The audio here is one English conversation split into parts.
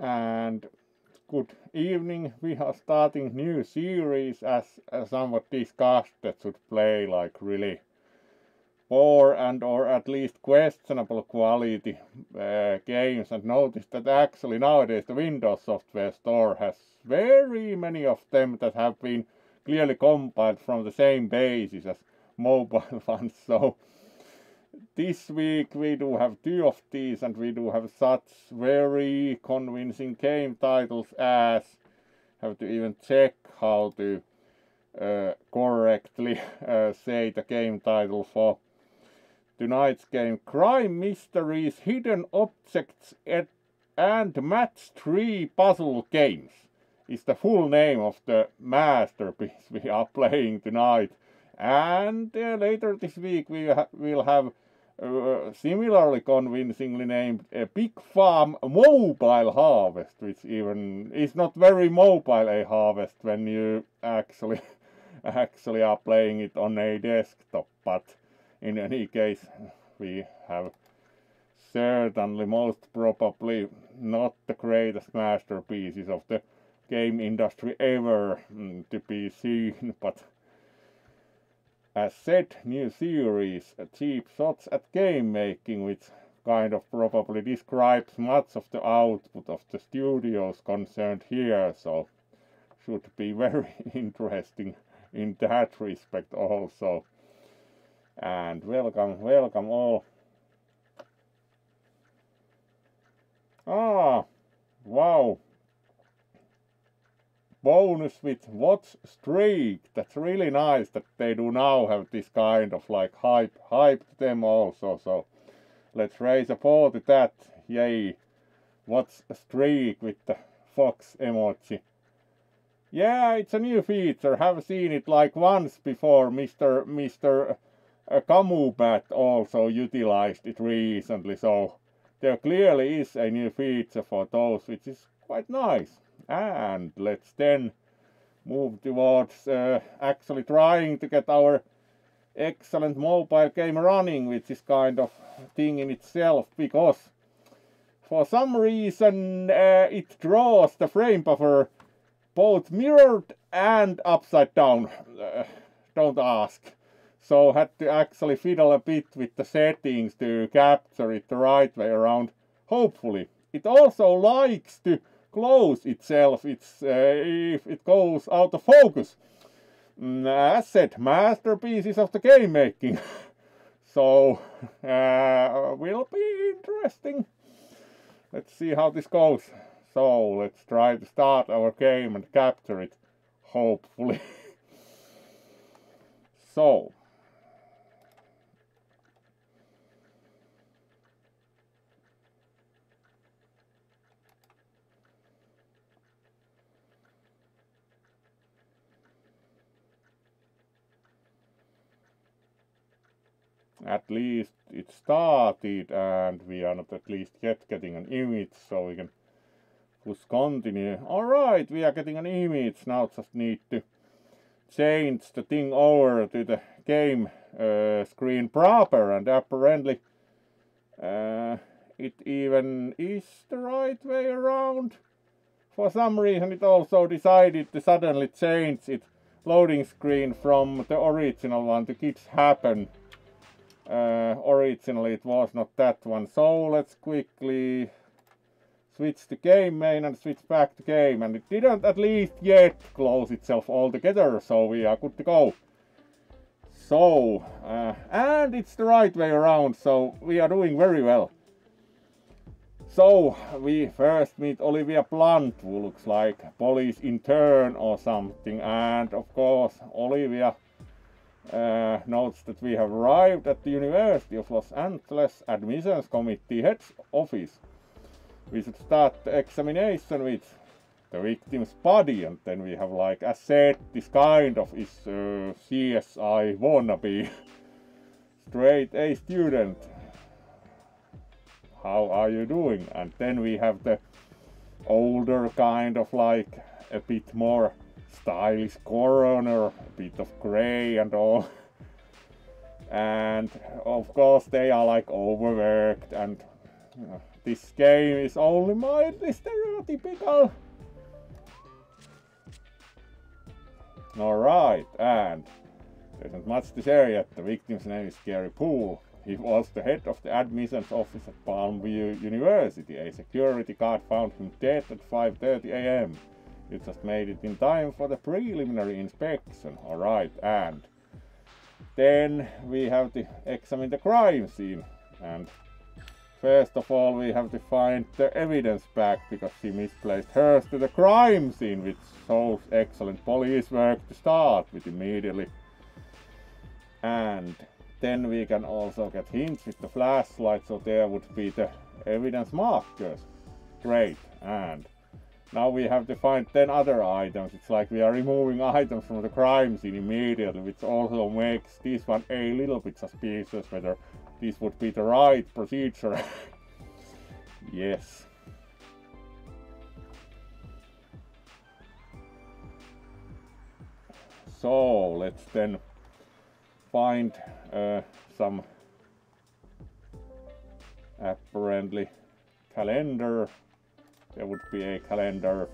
and good evening. We are starting new series as somewhat discussed that should play like really poor and or at least questionable quality games, and notice that actually nowadays the Windows Software Store has very many of them that have been clearly compiled from the same basis as mobile ones. So this week we do have two of these, and we do have such very convincing game titles as, have to even check how to correctly say the game title for tonight's game. Crime Mysteries, Hidden Objects and Match 3 Puzzle Games is the full name of the masterpiece we are playing tonight. And later this week we will have similarly convincingly named a Big Farm Mobile Harvest, which even is not very mobile a harvest when you actually are playing it on a desktop. But in any case, we have certainly most probably not the greatest masterpieces of the game industry ever to be seen, but as said, new series, cheap shots at game making, which kind of probably describes much of the output of the studios concerned here, so should be very interesting in that respect also. And welcome all. Wow. Bonus with watch streak. That's really nice that they do now have this kind of like hype to them also. So let's raise a ball to that. Yay. Watch streak with the fox emoji. Yeah, it's a new feature. Have seen it like once before. Mr. Gamemaking also utilized it recently. So there clearly is a new feature for those, which is quite nice. And let's then move towards actually trying to get our excellent mobile game running, which is kind of thing in itself, because for some reason it draws the frame buffer both mirrored and upside down. Don't ask. So had to actually fiddle a bit with the settings to capture it the right way around, hopefully. It also likes to close itself if it goes out of focus. As said, masterpieces of the game making. So will be interesting. Let's see how this goes. So let's try to start our game and capture it, hopefully. So at least it started, and we are not at least yet getting an image, so we can push continue. Alright, we are getting an image. Now just need to change the thing over to the game screen proper, and apparently it even is the right way around. For some reason it also decided to suddenly change its loading screen from the original one to Kids Happen. Originally it was not that one, so let's quickly switch to game main and switch back to game, and it didn't at least yet close itself altogether, so we are good to go. So and it's the right way around, so we are doing very well. So we first meet Olivia Blunt, who looks like police intern or something, and of course Olivia notes that we have arrived at the University of Los Angeles Admissions Committee head's office. We should start the examination with the victim's body, and then we have, like as said, this kind of is CSI wannabe. Straight A student. How are you doing? And then we have the older kind of like a bit more stylish coroner, a bit of grey and all. And of course they are like overworked and this game is only mildly stereotypical. Alright, and there isn't much to share yet. The victim's name is Gary Poole. He was the head of the admissions office at Palmview University. A security guard found him dead at 5:30 AM. He just made it in time for the preliminary inspection. Alright, and then we have to examine the crime scene. And first of all, we have to find the evidence back because she misplaced hers to the crime scene, which shows excellent police work to start with immediately. And then we can also get hints with the flashlight, so there would be the evidence markers. Great, and now we have to find 10 other items. It's like we are removing items from the crime scene immediately, which also makes this one a little bit suspicious whether this would be the right procedure. Yes. So let's then find some apparently calendar. There would be a calendar,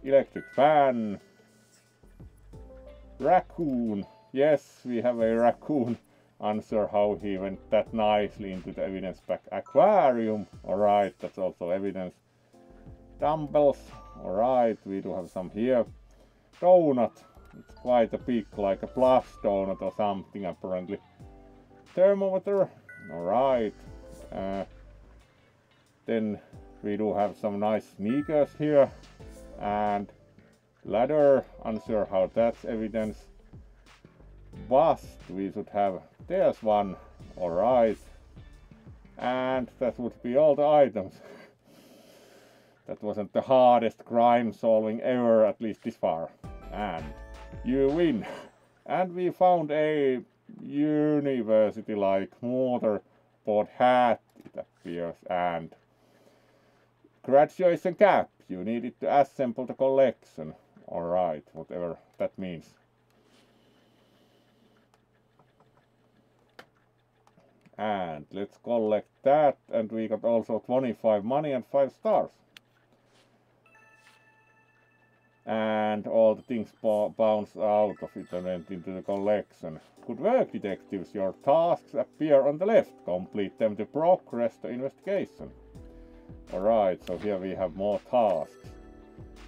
electric fan, raccoon. Yes, we have a raccoon. Unsure how he went that nicely into the evidence pack. Aquarium. Alright, that's also evidence. Dumbbells. Alright, we do have some here. Donut. It's quite a big, like a plus donut or something apparently. Thermometer. Alright. Then we do have some nice sneakers here. And ladder. Unsure how that's evidence. Bust we should have. There's one. Alright. And that would be all the items. That wasn't the hardest crime solving ever, at least this far. And you win. And we found a university-like mortarboard hat, it appears, and graduation cap. You needed to assemble the collection. Alright, whatever that means. And let's collect that, and we got also 25 money and 5 stars. And all the things bounce out of it and went into the collection. Good work, detectives. Your tasks appear on the left. Complete them to progress the investigation. Alright, so here we have more tasks.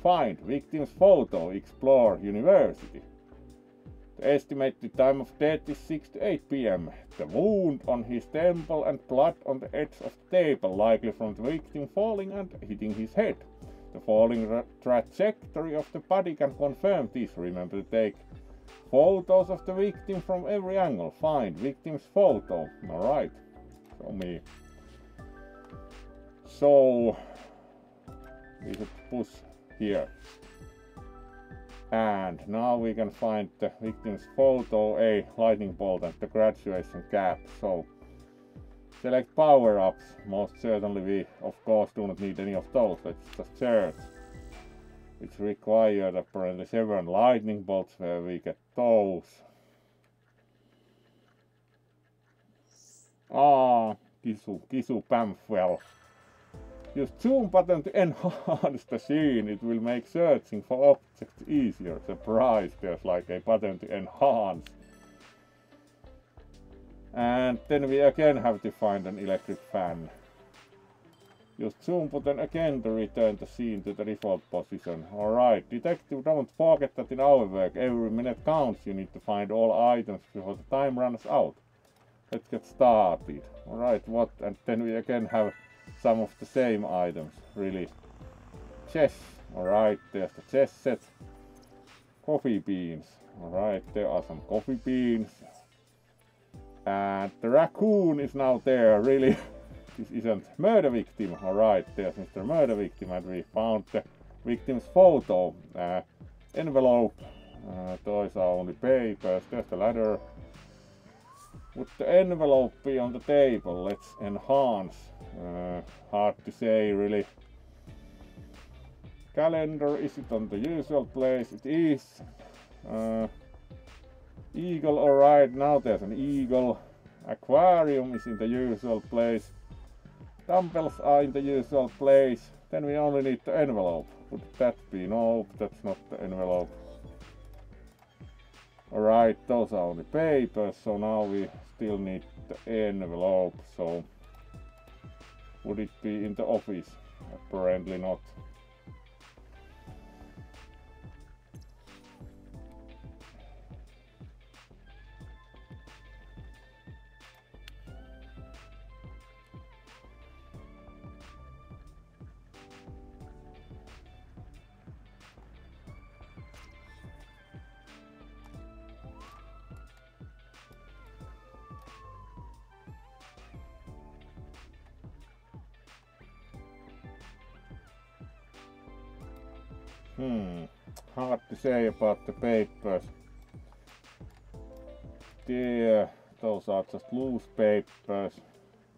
Find victim's photo. Explore university. The estimated time of death is 6 to 8 PM. The wound on his temple and blood on the edge of the table, likely from the victim falling and hitting his head. The falling trajectory of the body can confirm this. Remember to take photos of the victim from every angle. Find victim's photo. Alright, show me. So we should push here. And now we can find the victim's photo, a lightning bolt and the graduation cap. So select power-ups. Most certainly we of course do not need any of those. Let's just search. Which required apparently 7 lightning bolts. Where we get those. Kisu Pamphel. Use zoom button to enhance the scene. It will make searching for objects easier. Surprise, there's like a button to enhance. And then we again have to find an electric fan. Use zoom button again to return the scene to the default position. Alright, detective, don't forget that in our work every minute counts. You need to find all items before the time runs out. Let's get started. Alright, what? And then we again have some of the same items, really. Chess. Alright, there's the chess set. Coffee beans. Alright, there are some coffee beans. And the raccoon is now there, really. This isn't murder victim. Alright, there's Mr. Murder Victim, and we found the victim's photo. Envelope. Those are only papers. There's the ladder. Would the envelope be on the table? Let's enhance. Hard to say, really. Calendar, is it on the usual place? It is. Eagle, alright, now there's an eagle. Aquarium is in the usual place. Dumbbells are in the usual place. Then we only need the envelope. Would that be? No, that's not the envelope. Alright, those are only papers, so now we still need the envelope. So would it be in the office? Apparently not. Hard to say about the papers. There, those are just loose papers.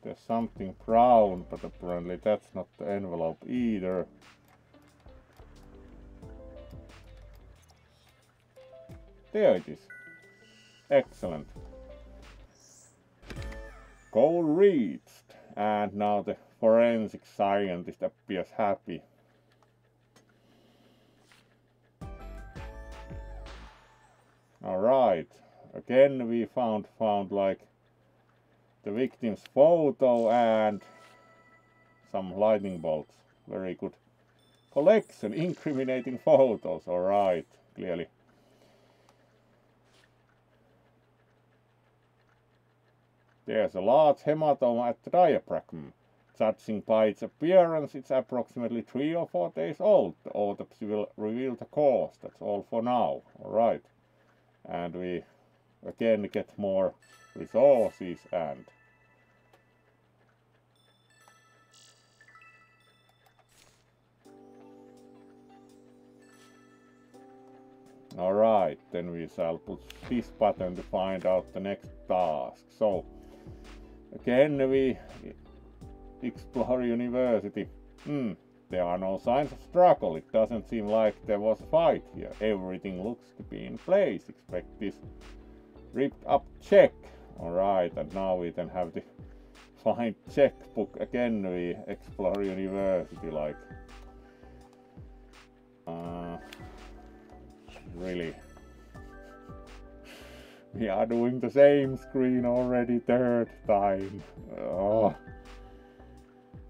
There's something brown, but apparently that's not the envelope either. There it is. Excellent. Goal reached. And now the forensic scientist appears happy. Alright, again we found like the victim's photo and some lightning bolts. Very good. Collection, incriminating photos. Alright, clearly. There's a large hematoma at the diaphragm. Judging by its appearance, it's approximately 3 or 4 days old. The autopsy will reveal the cause. That's all for now. Alright. And we again get more resources and alright, then we shall put this button to find out the next task. So again we explore university. There are no signs of struggle. It doesn't seem like there was a fight here. Everything looks to be in place. Expect this ripped up check. Alright, and now we then have to find checkbook. Again we explore university like really. We are doing the same screen already, third time. Oh.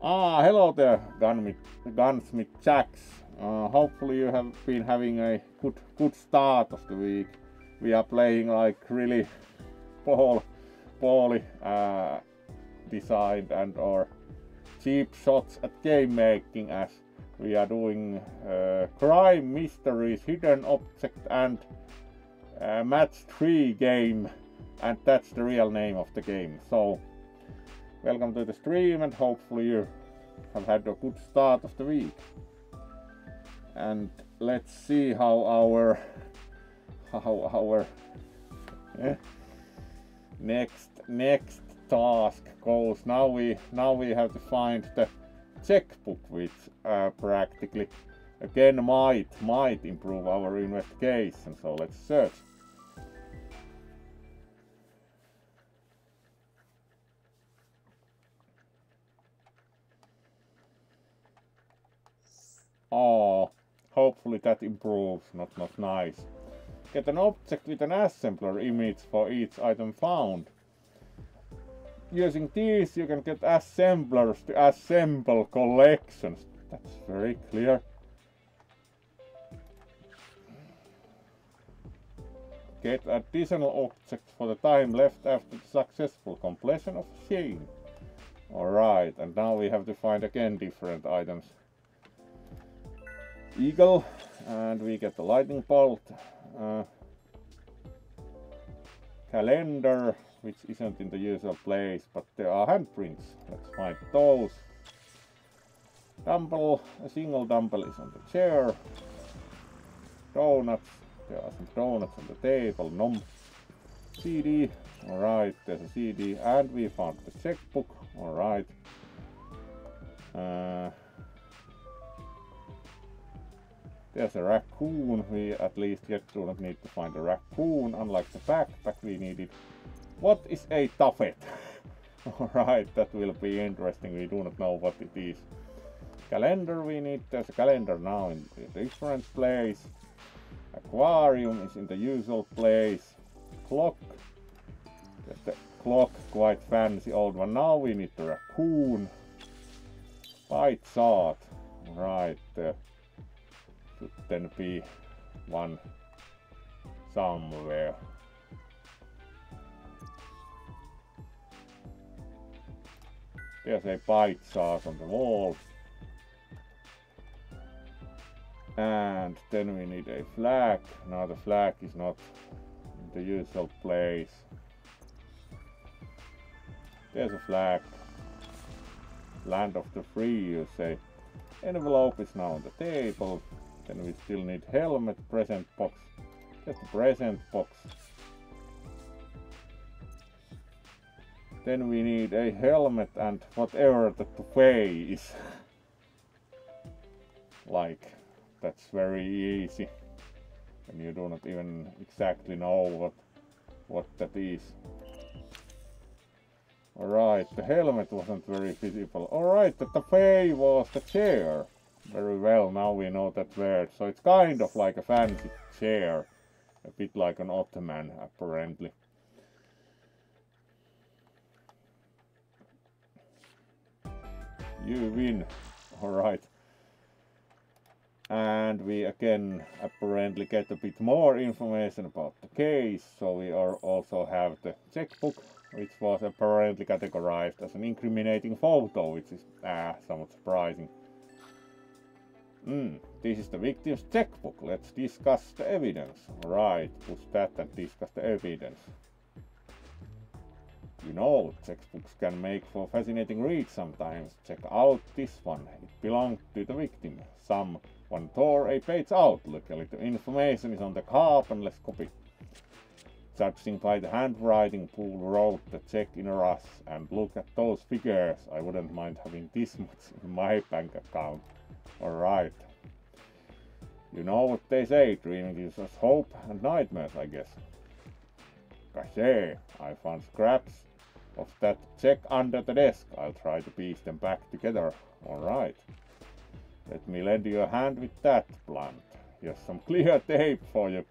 Hello there, Gunsmith Jacks. Hopefully you have been having a good start of the week. We are playing like really poorly designed and or cheap shots at game making, as we are doing crime, mysteries, hidden object and match 3 game, and that's the real name of the game. So welcome to the stream, and hopefully you have had a good start of the week. And let's see how our next task goes. Now we have to find the checkbook, which practically again might improve our investigation. So let's search. Hopefully that improves. Not nice. Get an object with an assembler image for each item found. Using these you can get assemblers to assemble collections. That's very clear. Get additional objects for the time left after the successful completion of a chain. Alright, and now we have to find again different items. Eagle, and we get the lightning bolt. Calendar, which isn't in the usual place, but there are handprints. Let's find those. Dumbbell, a single dumbbell is on the chair. Donuts, there are some donuts on the table. Nom. CD, alright, there's a CD, and we found the checkbook. Alright. There's a raccoon. We at least yet do not need to find a raccoon. Unlike the backpack we needed. What is a tuffet? Alright, that will be interesting. We do not know what it is. Calendar we need. There's a calendar now in a different place. Aquarium is in the usual place. Clock. There's the clock, quite fancy old one. Now we need the raccoon. Pie chart. Right, there should then be one somewhere. There's a pie chart on the wall. And then we need a flag. Now the flag is not in the usual place. There's a flag. Land of the free, you say. Envelope is now on the table. Then we still need helmet, present box. Just the present box. Then we need a helmet and whatever the buffet is. Like, that's very easy. And you do not even exactly know what that is. Alright, the helmet wasn't very visible. Alright, the buffet was the chair. Very well, now we know that word. So it's kind of like a fancy chair. A bit like an ottoman, apparently. You win. Alright. And we again apparently get a bit more information about the case. So we also have the checkbook, which was apparently categorized as an incriminating photo, which is somewhat surprising. This is the victim's checkbook. Let's discuss the evidence. Right, push that and discuss the evidence. You know, checkbooks can make for fascinating read sometimes. Check out this one. It belonged to the victim. Someone tore a page out. Luckily, the information is on the carbonless copy. Judging by the handwriting, Poole wrote the check in a rush. And look at those figures. I wouldn't mind having this much in my bank account. Alright. You know what they say, dreaming gives us hope and nightmares, I guess. Caché, I found scraps of that check under the desk. I'll try to piece them back together. Alright. Let me lend you a hand with that, Blunt. Here's some clear tape for you.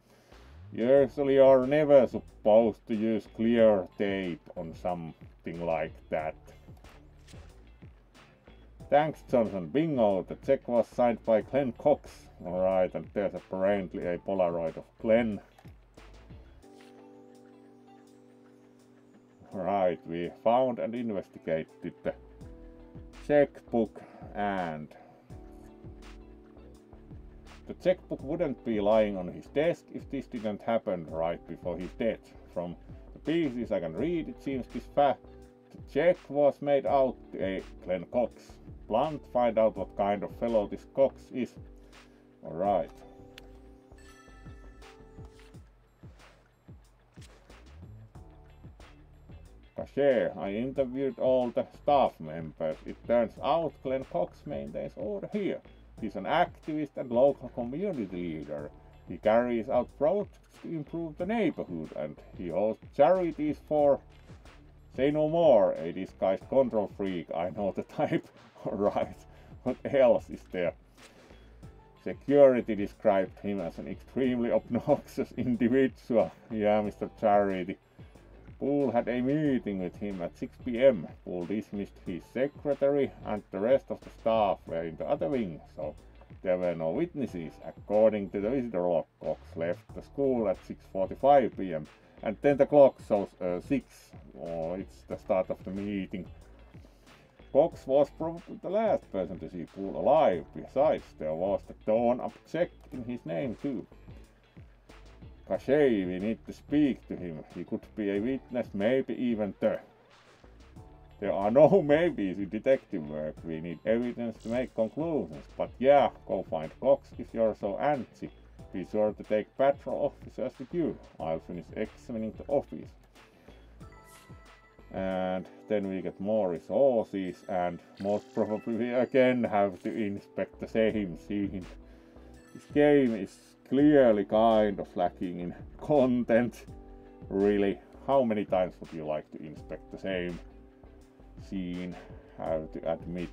Usually you're never supposed to use clear tape on something like that. Thanks, Johnson. Bingo! The check was signed by Glenn Cox. Alright, and there's apparently a Polaroid of Glenn. Right, we found and investigated the checkbook, and the checkbook wouldn't be lying on his desk if this didn't happen right before his death. From the pieces I can read, it seems this fact the check was made out to a Glenn Cox. Blunt, find out what kind of fellow this Cox is. Alright. Cashier, I interviewed all the staff members. It turns out Glenn Cox maintains order here. He's an activist and local community leader. He carries out projects to improve the neighborhood, and he hosts charities for, say no more, a disguised control freak. I know the type. Alright, what else is there? Security described him as an extremely obnoxious individual. Yeah, Mr. Charity. Poole had a meeting with him at 6 p.m. Poole dismissed his secretary and the rest of the staff were in the other wing, so there were no witnesses. According to the visitor log, Cox left the school at 6:45 p.m. and then the clock shows 6. Oh, it's the start of the meeting. Cox was probably the last person to see Poole alive. Besides, there was the torn-up check in his name too. Caché, we need to speak to him. He could be a witness, maybe even There are no maybes in detective work. We need evidence to make conclusions. But yeah, go find Cox if you're so antsy. Be sure to take patrol officers with you. I'll finish examining the office. And then we get more resources, and most probably we again have to inspect the same scene. This game is clearly kind of lacking in content. Really, how many times would you like to inspect the same scene, have to admit.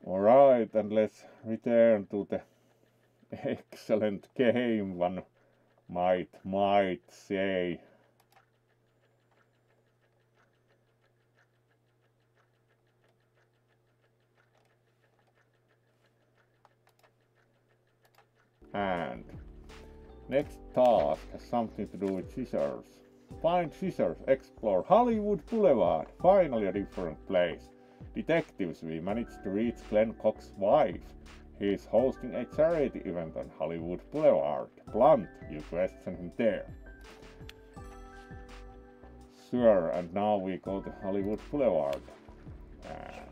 Alright, and let's return to the excellent game, one might say. And next task has something to do with scissors. Find scissors, explore Hollywood Boulevard, finally a different place. Detectives, we managed to reach Glenn Cox's wife. He is hosting a charity event on Hollywood Boulevard. Blunt, you question him there. Sure, and now we go to Hollywood Boulevard. And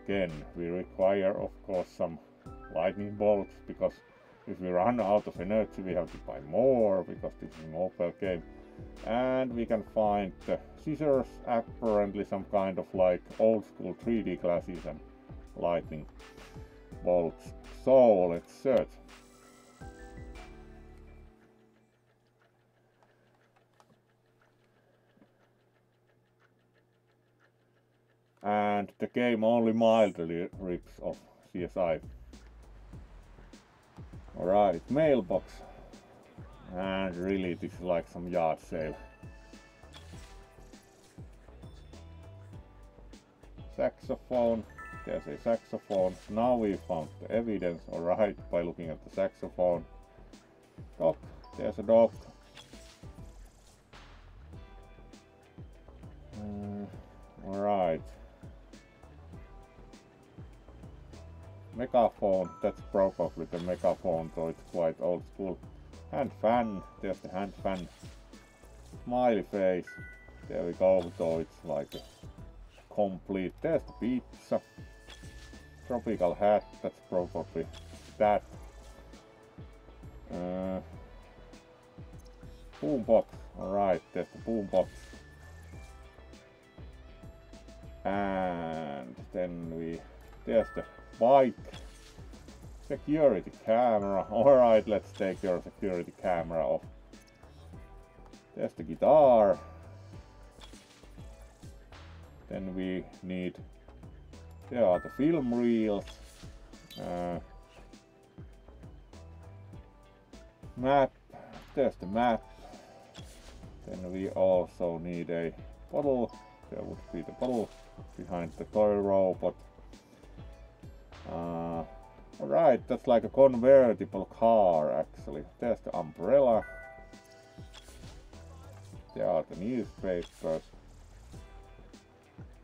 again, we require, of course, some lightning bolts, because if we run out of energy, we have to buy more, because this is a mobile game. And we can find the scissors, apparently some kind of like old school 3D glasses and lightning bolts. So let's search. And the game only mildly rips off CSI. Alright, mailbox. And really, this is like some yard sale. Saxophone. There's a saxophone. Now we found the evidence, alright, by looking at the saxophone. Dog. There's a dog. Alright. Megaphone. That's probably the megaphone, so it's quite old school. Hand fan, there's the hand fan. Smiley face, there we go, so it's like a complete. There's the pizza. Tropical hat, that's probably that. Boombox, alright, there's the boombox. And then there's the bike. Security camera. Alright, let's take your security camera off. There's the guitar. Then we need... There are the film reels. Map. There's the map. Then we also need a bottle. There would be the bottle behind the toy robot. Alright, that's like a convertible car actually. There's the umbrella. There are the newspapers.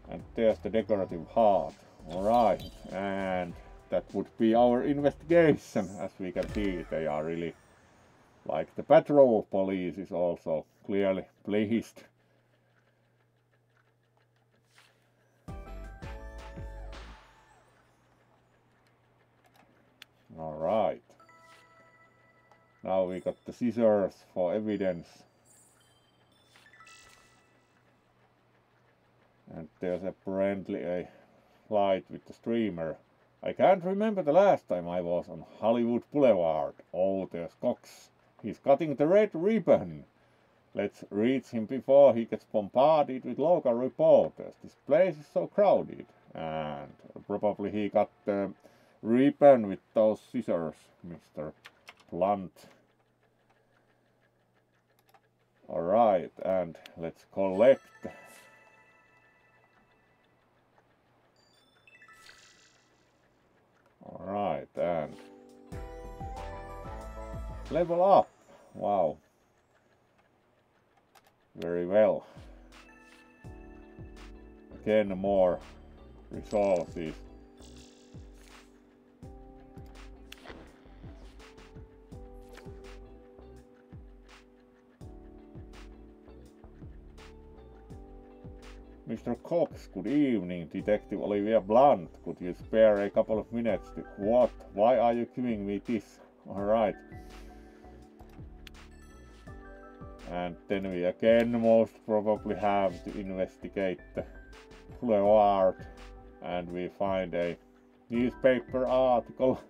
And there's the decorative heart. Alright, and that would be our investigation. As we can see, they are really like the patrol police is also clearly pleased. Alright. Now we got the scissors for evidence. And there's apparently a flight with the streamer. I can't remember the last time I was on Hollywood Boulevard. Oh, there's Cox. He's cutting the red ribbon. Let's reach him before he gets bombarded with local reporters. This place is so crowded. And probably he got the ribbon with those scissors, Mr. Blunt. Alright, and let's collect. Alright, and level up. Wow. Very well. Again, more resources. Mr. Cox, good evening. Detective Olivia Blunt, could you spare a couple of minutes to... What? Why are you giving me this? Alright. And then we again most probably have to investigate the boulevard. And we find a newspaper article.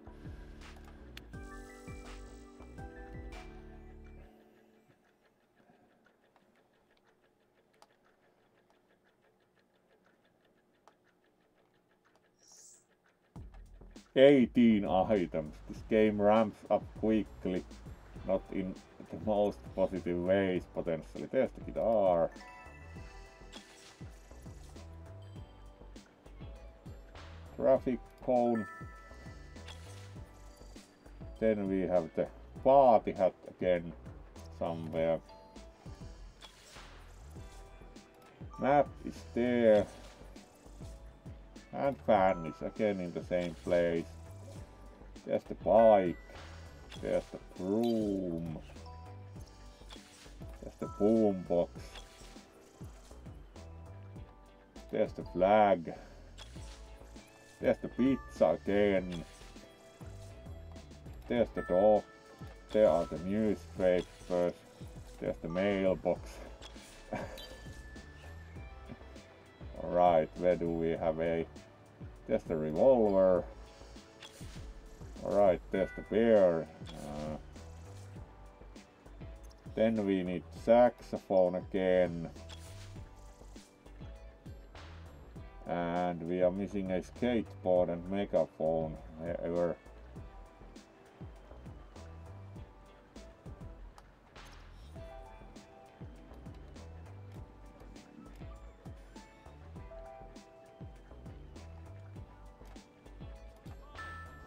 "18 items. This game ramps up quickly, not in the most positive ways potentially." There's the guitar. Traffic cone. Then we have the party hat again somewhere. Map is there. And fan is again in the same place. There's the bike. There's the broom. There's the boombox. There's the flag. There's the pizza again. There's the dog. There are the newspapers. There's the mailbox. Alright, where do we have a... There's the revolver. Alright, there's the bear. Then we need saxophone again. And we are missing a skateboard and megaphone. Wherever.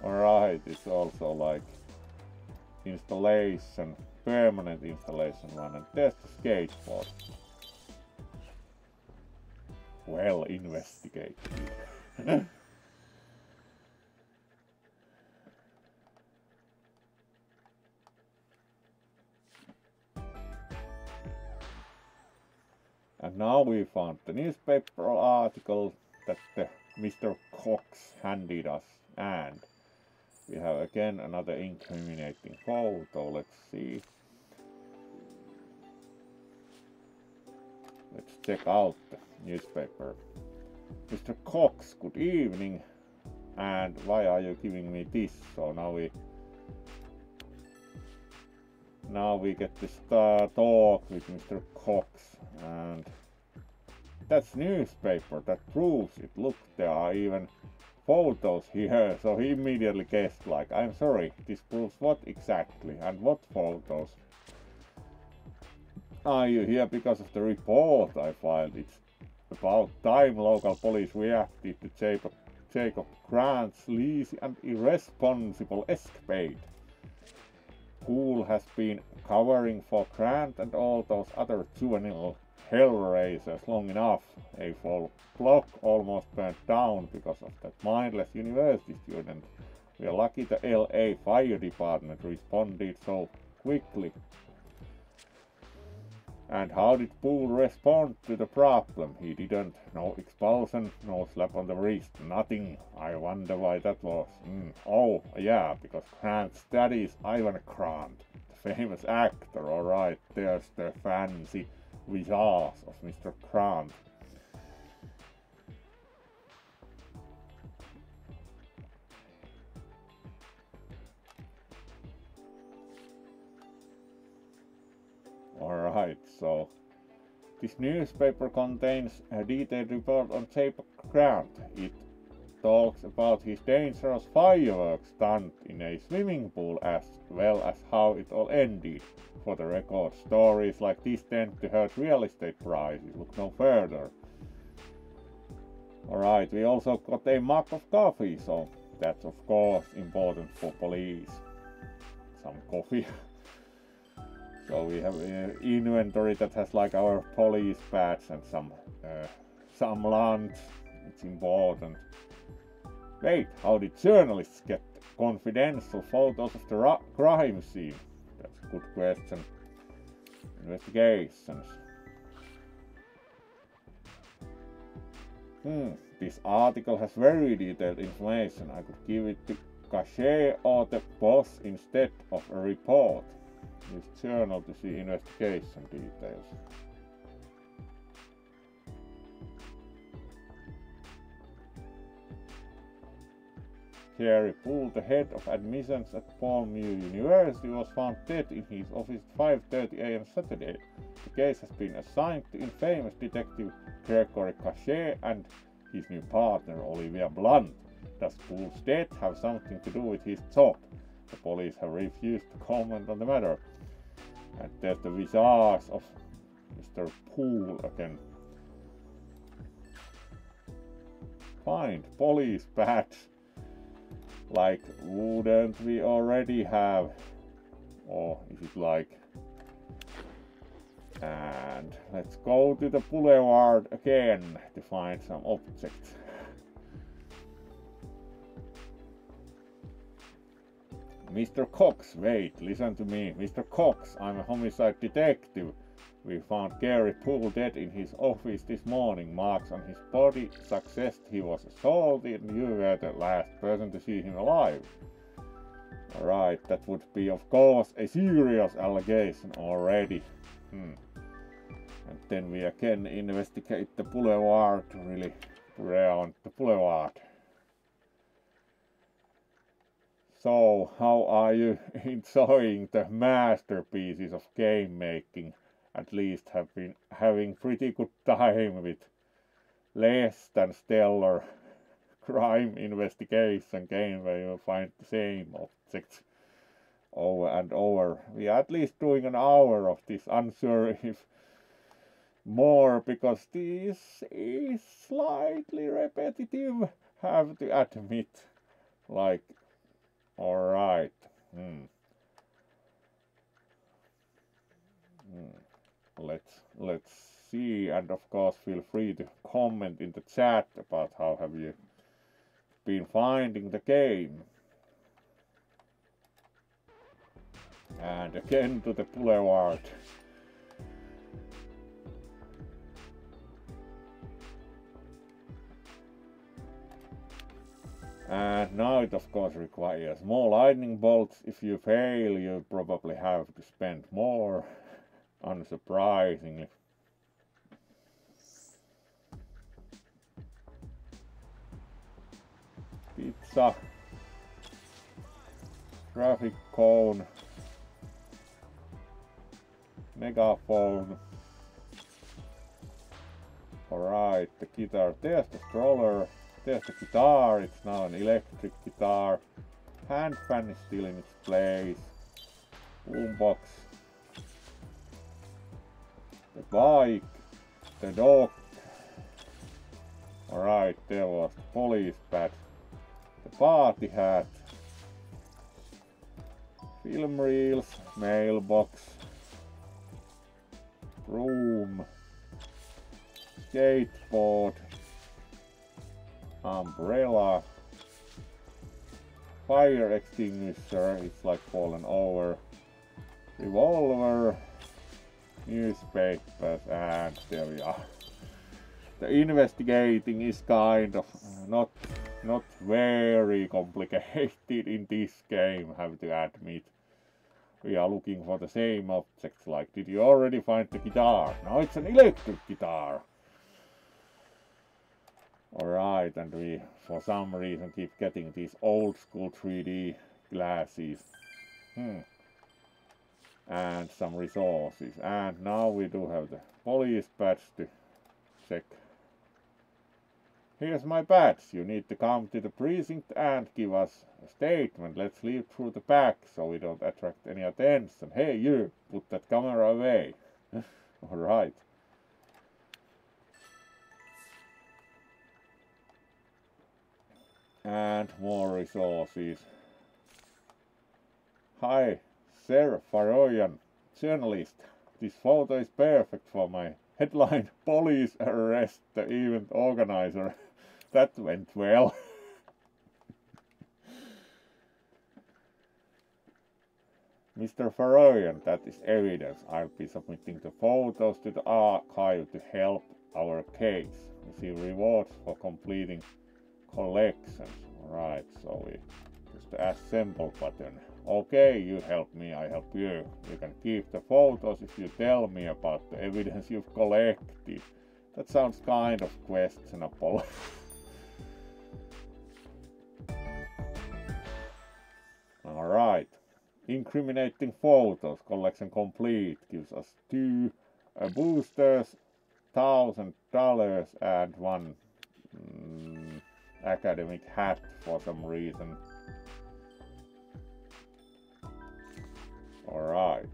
Alright, it's also like installation, permanent installation one, and there's the skateboard. Well investigated. And now we found the newspaper article that Mr. Cox handed us, and we have again another incriminating photo. Let's see. Let's check out the newspaper. Mr. Cox, good evening. And why are you giving me this? So now we get to start talk with Mr. Cox, and that's newspaper, that proves it. Look, there are even photos here. So he immediately guessed, like, I'm sorry, this proves what exactly, and what photos? Are you here because of the report I filed? It's about time local police reacted to Jacob Grant's lazy and irresponsible escapade. Poole has been covering for Grant and all those other juvenile hellraisers long enough. A full block almost burned down because of that mindless university student. We are lucky the LA Fire Department responded so quickly. And how did Poole respond to the problem? He didn't. No expulsion, no slap on the wrist, nothing. I wonder why that was. Oh, yeah, because Grant's daddy is Ivan Grant, the famous actor. Alright, there's the fancy visage of Mr. Grant. Alright, so this newspaper contains a detailed report on Jacob Grant. It talks about his dangerous fireworks stunt in a swimming pool, as well as how it all ended. For the record, stories like this tend to hurt real estate prices. Look no further. Alright, we also got a mug of coffee, so that's of course important for police. Some coffee. So we have an inventory that has like our police badge and some lunch. It's important. Wait, how did journalists get confidential photos of the crime scene? That's a good question. Investigations. This article has very detailed information. I could give it to Cache or the boss instead of a report. Use journal to see investigation details. Gary Poole, the head of admissions at Palmview University, was found dead in his office at 5:30 a.m. Saturday. The case has been assigned to infamous detective Gregory Cache and his new partner Olivia Blunt. Does Poole's death have something to do with his job? The police have refused to comment on the matter. And there's the visage of Mr. Poole again. Find police badge. Like, wouldn't we already have? Or is it like... And let's go to the boulevard again to find some objects. Mr. Cox, wait, listen to me. Mr. Cox, I'm a homicide detective. We found Gary Poole dead in his office this morning. Marks on his body suggest he was assaulted and you were the last person to see him alive. Alright, that would be of course a serious allegation already. And then we again investigate the boulevard, really around the boulevard. So, how are you enjoying the masterpieces of game making? At least have been having pretty good time with less than stellar crime investigation game where you find the same objects over and over. We are at least doing an hour of this, unsure if more, because this is slightly repetitive, have to admit. Like, alright. Let's see, and of course feel free to comment in the chat about how have you been finding the game. And again to the boulevard. And now it of course requires more lightning bolts. If you fail, you probably have to spend more. Unsurprisingly. Pizza. Traffic cone. Megaphone. Alright, the guitar. There's the stroller. There's the guitar. It's now an electric guitar. Hand fan is still in its place. Boombox. The bike, the dog. Alright, there was the police badge, the party hat, film reels, mailbox, room, skateboard, umbrella, fire extinguisher, it's like fallen over, revolver, newspapers, and there we are. The investigating is kind of not very complicated in this game, have to admit. We are looking for the same objects, like did you already find the guitar? Now it's an electric guitar. Alright, and we for some reason keep getting these old school 3D glasses. And some resources, and now we do have the police badge to check. Here's my badge. You need to come to the precinct and give us a statement. Let's leave through the back so we don't attract any attention. Hey you, put that camera away. Alright. And more resources. Hi. Sir Faroyan, journalist, this photo is perfect for my headline, police arrest the event organizer. That went well. Mr. Faroyan, that is evidence. I'll be submitting the photos to the archive to help our case. receive rewards for completing collections. Alright, so we just the assemble button. Okay, you help me, I help you. You can keep the photos if you tell me about the evidence you've collected. That sounds kind of questionable. Alright. Incriminating photos, collection complete, gives us 2 boosters, $1,000 and 1 academic hat for some reason. Alright.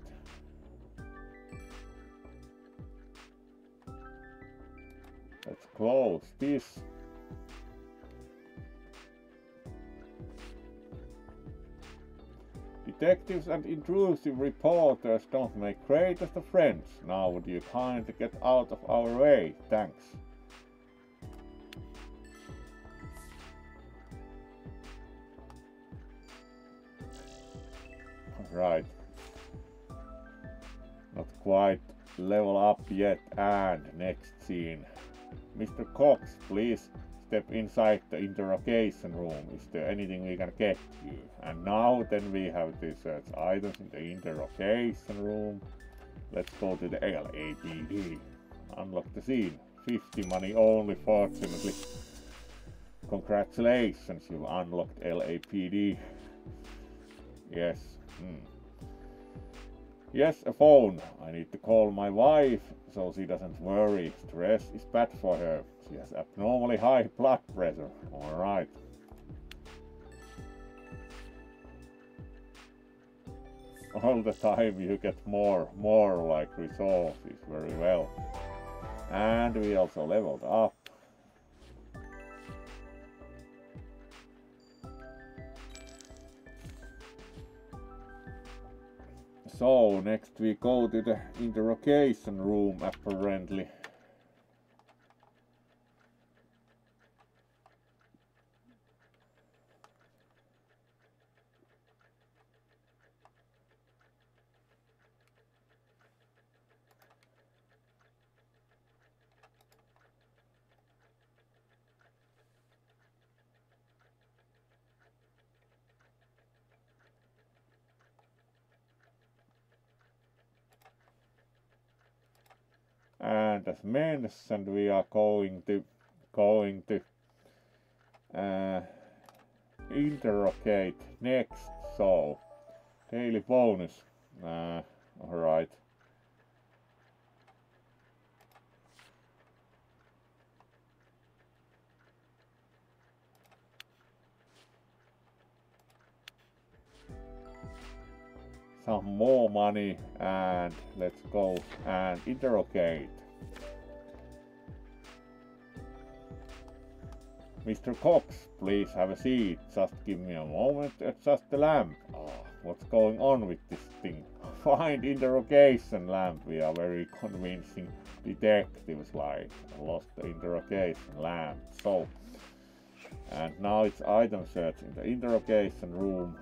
Let's close this. Detectives and intrusive reporters don't make greatest of friends. Now would you kindly get out of our way? Thanks. Right. Not quite level up yet, and next scene. Mr. Cox, please step inside the interrogation room. Is there anything we can get you? And now then we have to search items in the interrogation room. Let's go to the LAPD. Unlock the scene. 50 money only, fortunately. Congratulations, you unlocked LAPD. Yes. Yes, a phone. I need to call my wife so she doesn't worry. Stress is bad for her. She has abnormally high blood pressure. Alright. All the time you get more like resources. Very well. And we also leveled up. So next we go to the interrogation room apparently. And as mentioned, we are going to interrogate next. So daily bonus. Alright. Some more money, and let's go and interrogate. Mr. Cox, please have a seat. Just give me a moment to adjust the lamp. Oh, what's going on with this thing? Find interrogation lamp. We are very convincing detectives, like lost the interrogation lamp. So, and now it's item search in the interrogation room.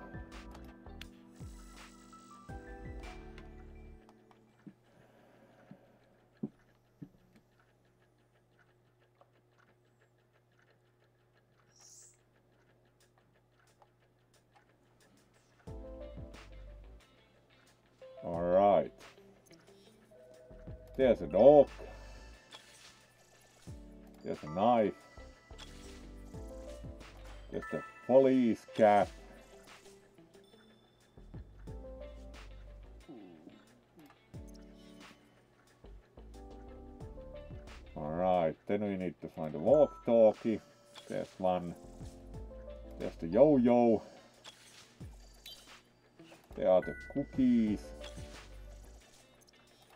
Alright. There's a dog. There's a knife. There's a police cap. Alright, then we need to find a walkie-talkie. There's one. There's the yo-yo. There are the cookies.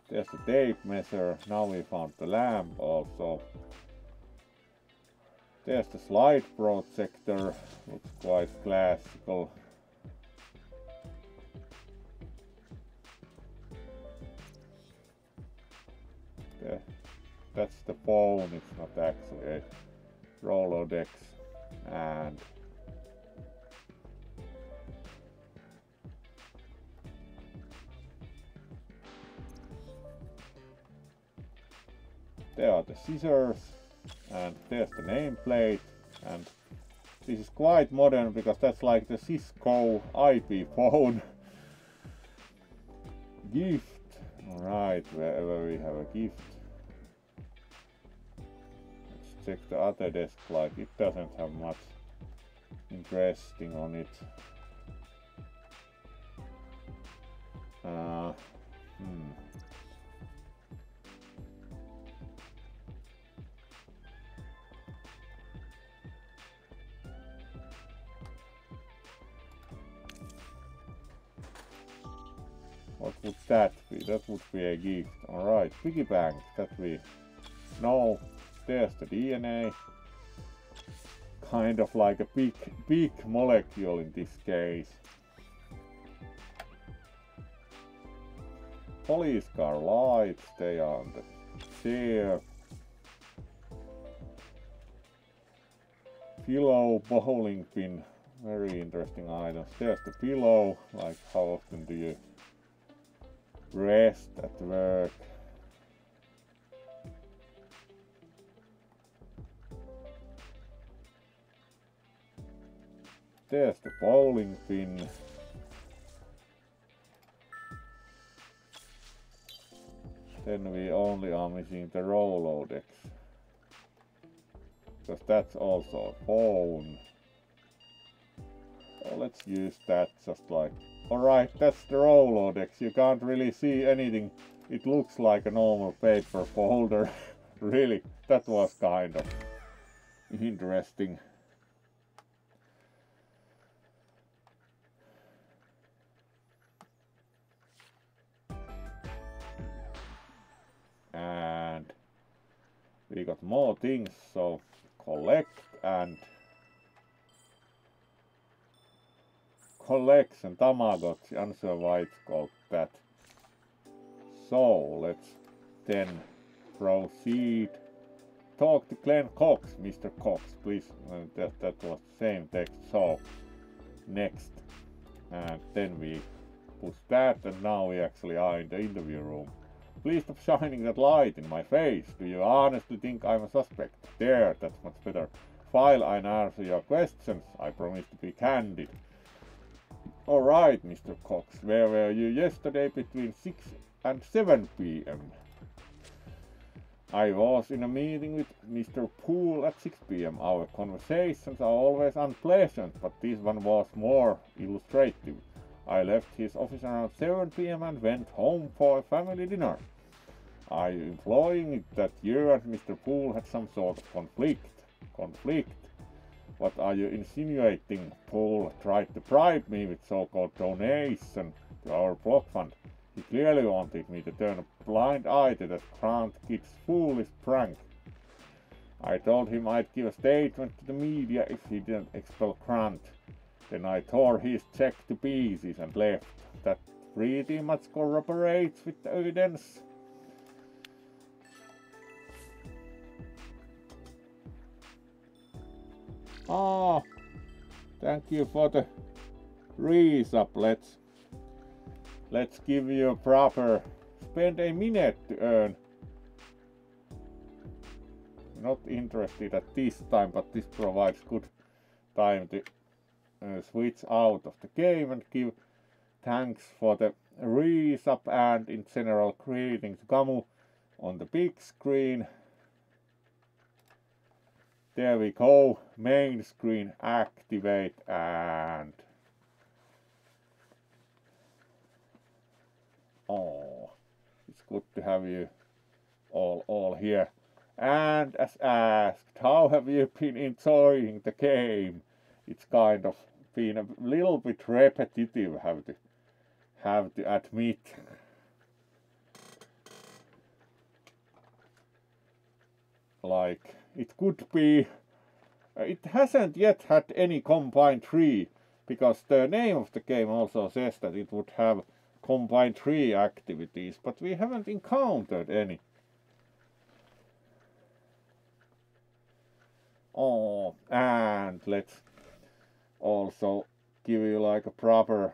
There's the tape measure. Now we found the lamp also. There's the slide projector. Looks quite classical. That's the phone. It's not actually a Rolodex. And there are the scissors, and there's the nameplate, and this is quite modern because that's like the Cisco IP phone. Gift. Alright, wherever we have a gift. Let's check the other desk, like it doesn't have much interesting on it. What would that be? That would be a gift. Alright, piggy bank, that we know. There's the DNA. Kind of like a big molecule in this case. Police car lights, they are on the chair. Pillow, bowling pin, very interesting items. There's the pillow, like how often do you rest at work? There's the bowling pin. Then we only are missing the Rolodex. Because that's also a phone. So let's use that just like... Alright, that's the Rolodex. You can't really see anything. It looks like a normal paper folder. Really, that was kind of interesting. And we got more things, so collect and collection Tamagotchi, unsure why it's called that. So let's then proceed. Talk to Glenn Cox, Mr. Cox, please. That was the same text. So next, and then we push that, and now we actually are in the interview room. Please stop shining that light in my face. Do you honestly think I'm a suspect? There, that's much better. File and answer your questions. I promise to be candid. Alright, Mr. Cox, where were you yesterday between 6 and 7 p.m? I was in a meeting with Mr. Poole at 6 p.m. Our conversations are always unpleasant, but this one was more illustrative. I left his office around 7 p.m. and went home for a family dinner. Are you implying that you and Mr. Poole had some sort of conflict? Conflict? What are you insinuating? Poole tried to bribe me with so-called donation to our blog fund. He clearly wanted me to turn a blind eye to that Grant kid's foolish prank. I told him I'd give a statement to the media if he didn't expel Grant. Then I tore his check to pieces and left. That pretty much corroborates with the evidence. Ah, thank you for the resub. Let's give you a proper... Spend a minute to earn. Not interested at this time, but this provides good time to switch out of the game and give thanks for the resub and in general greetings Gamu on the big screen. There we go, main screen activate, and oh, it's good to have you all here. And as asked, how have you been enjoying the game? It's kind of been a little bit repetitive, have to admit. Like, it could be, it hasn't yet had any combined tree, because the name of the game also says that it would have combined tree activities, but we haven't encountered any. Oh, and let's also give you like a proper,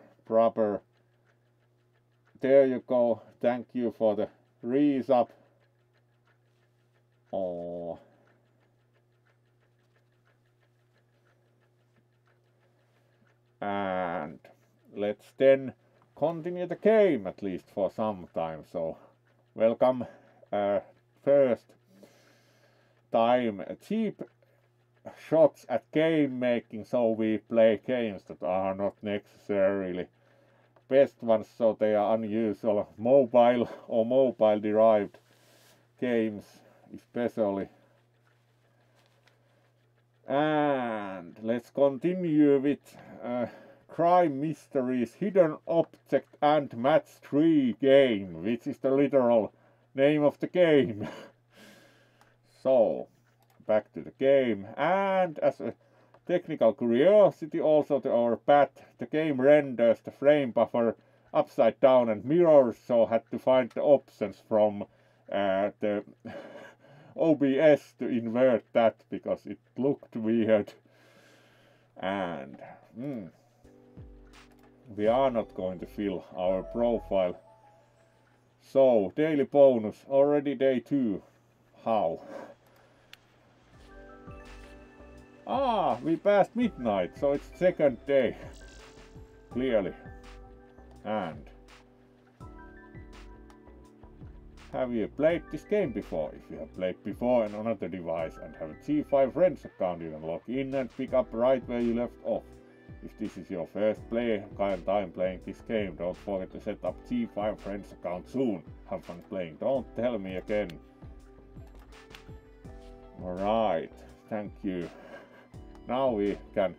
there you go, thank you for the resub. Oh, And let's then continue the game at least for some time. So welcome first time cheap shots at game making, so we play games that are not necessarily best ones, so they are unusual mobile or mobile derived games especially. And let's continue with crime mysteries, hidden object and match 3 game, which is the literal name of the game. So back to the game, and as a technical curiosity also to our pad, the game renders the frame buffer upside down and mirrors, so had to find the options from the OBS to invert that because it looked weird. And we are not going to fill our profile. So daily bonus, already day 2. How? We passed midnight, so it's second day, clearly. And have you played this game before? If you have played before on another device and have a G5 Friends account, you can log in and pick up right where you left off. If this is your first time playing this game, don't forget to set up G5 Friends account soon. Have fun playing, don't tell me again. Alright, thank you. Now we can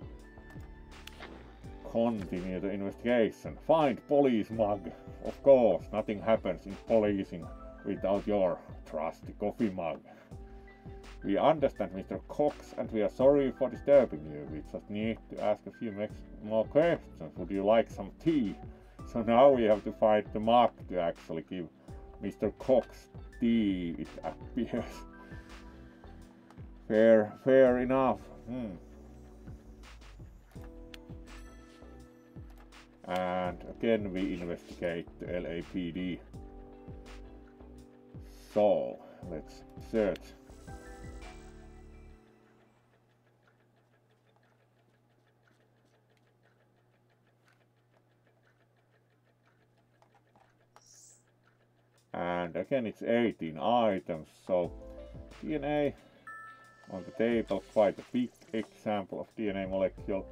continue the investigation. Find police mug. Of course, nothing happens in policing without your trusty coffee mug. We understand, Mr. Cox, and we are sorry for disturbing you. We just need to ask a few more questions. Would you like some tea? So now we have to find the mug to actually give Mr. Cox tea, it appears. Fair enough. And again we investigate the LAPD. So let's search. And again it's 18 items, so DNA on the table, quite a big example of DNA molecule.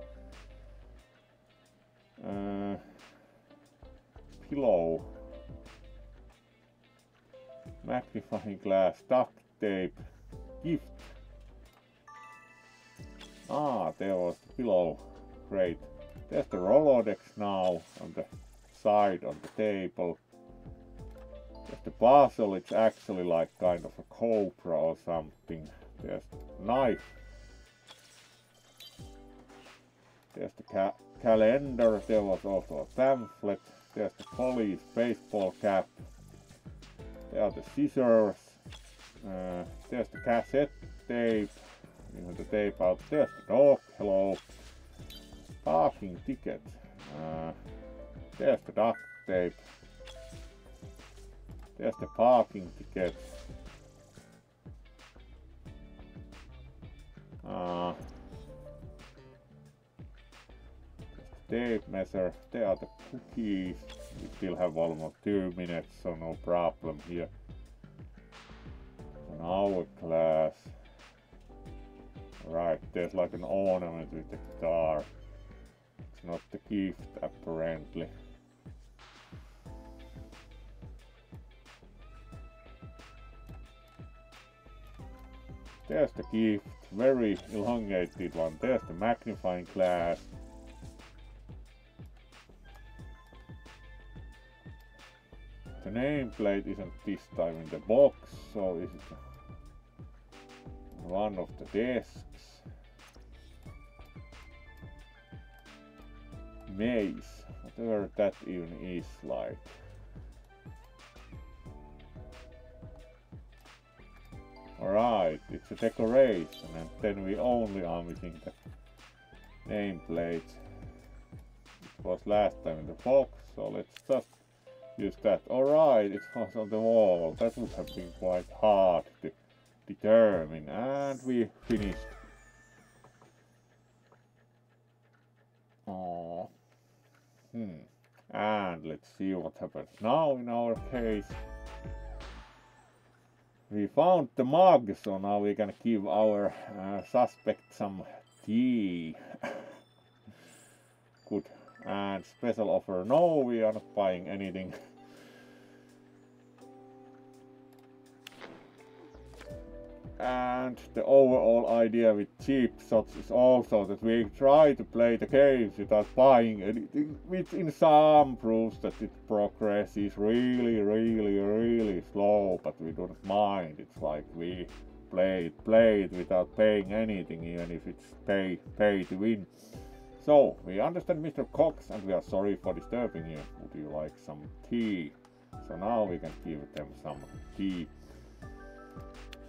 Pillow, magnifying glass, duct tape, gift. There was the pillow, great. There's the Rolodex now on the side on the table. There's the puzzle, it's actually like kind of a cobra or something. There's the knife. There's the calendar, there was also a pamphlet. There's the police baseball cap. There are the scissors. There's the cassette tape. Even the tape out. There's the dog, hello. Parking ticket. There's the duct tape. There's the parking ticket. Tape measure. There are the cookies. We still have almost 2 minutes, so no problem here. An hourglass. Right, there's like an ornament with the guitar. It's not the gift, apparently. There's the gift, very elongated one. There's the magnifying glass. The nameplate isn't this time in the box, so is it one of the desks? Maze, whatever that even is like. Alright, it's a decoration, and then we only are missing the nameplate. It was last time in the box, so let's just use that. Alright, it was on the wall. That would have been quite hard to determine, and we finished. Oh, And let's see what happens now in our case. We found the mug, so now we can give our suspect some tea. Good. And special offer, no, we are not buying anything. And the overall idea with cheap shots is also that we try to play the games without buying anything, which in some proves that its progress is really slow, but we don't mind. It's like we play it without paying anything, even if it's pay to win. So, we understand Mr. Cox and we are sorry for disturbing you. Would you like some tea? So now we can give them some tea.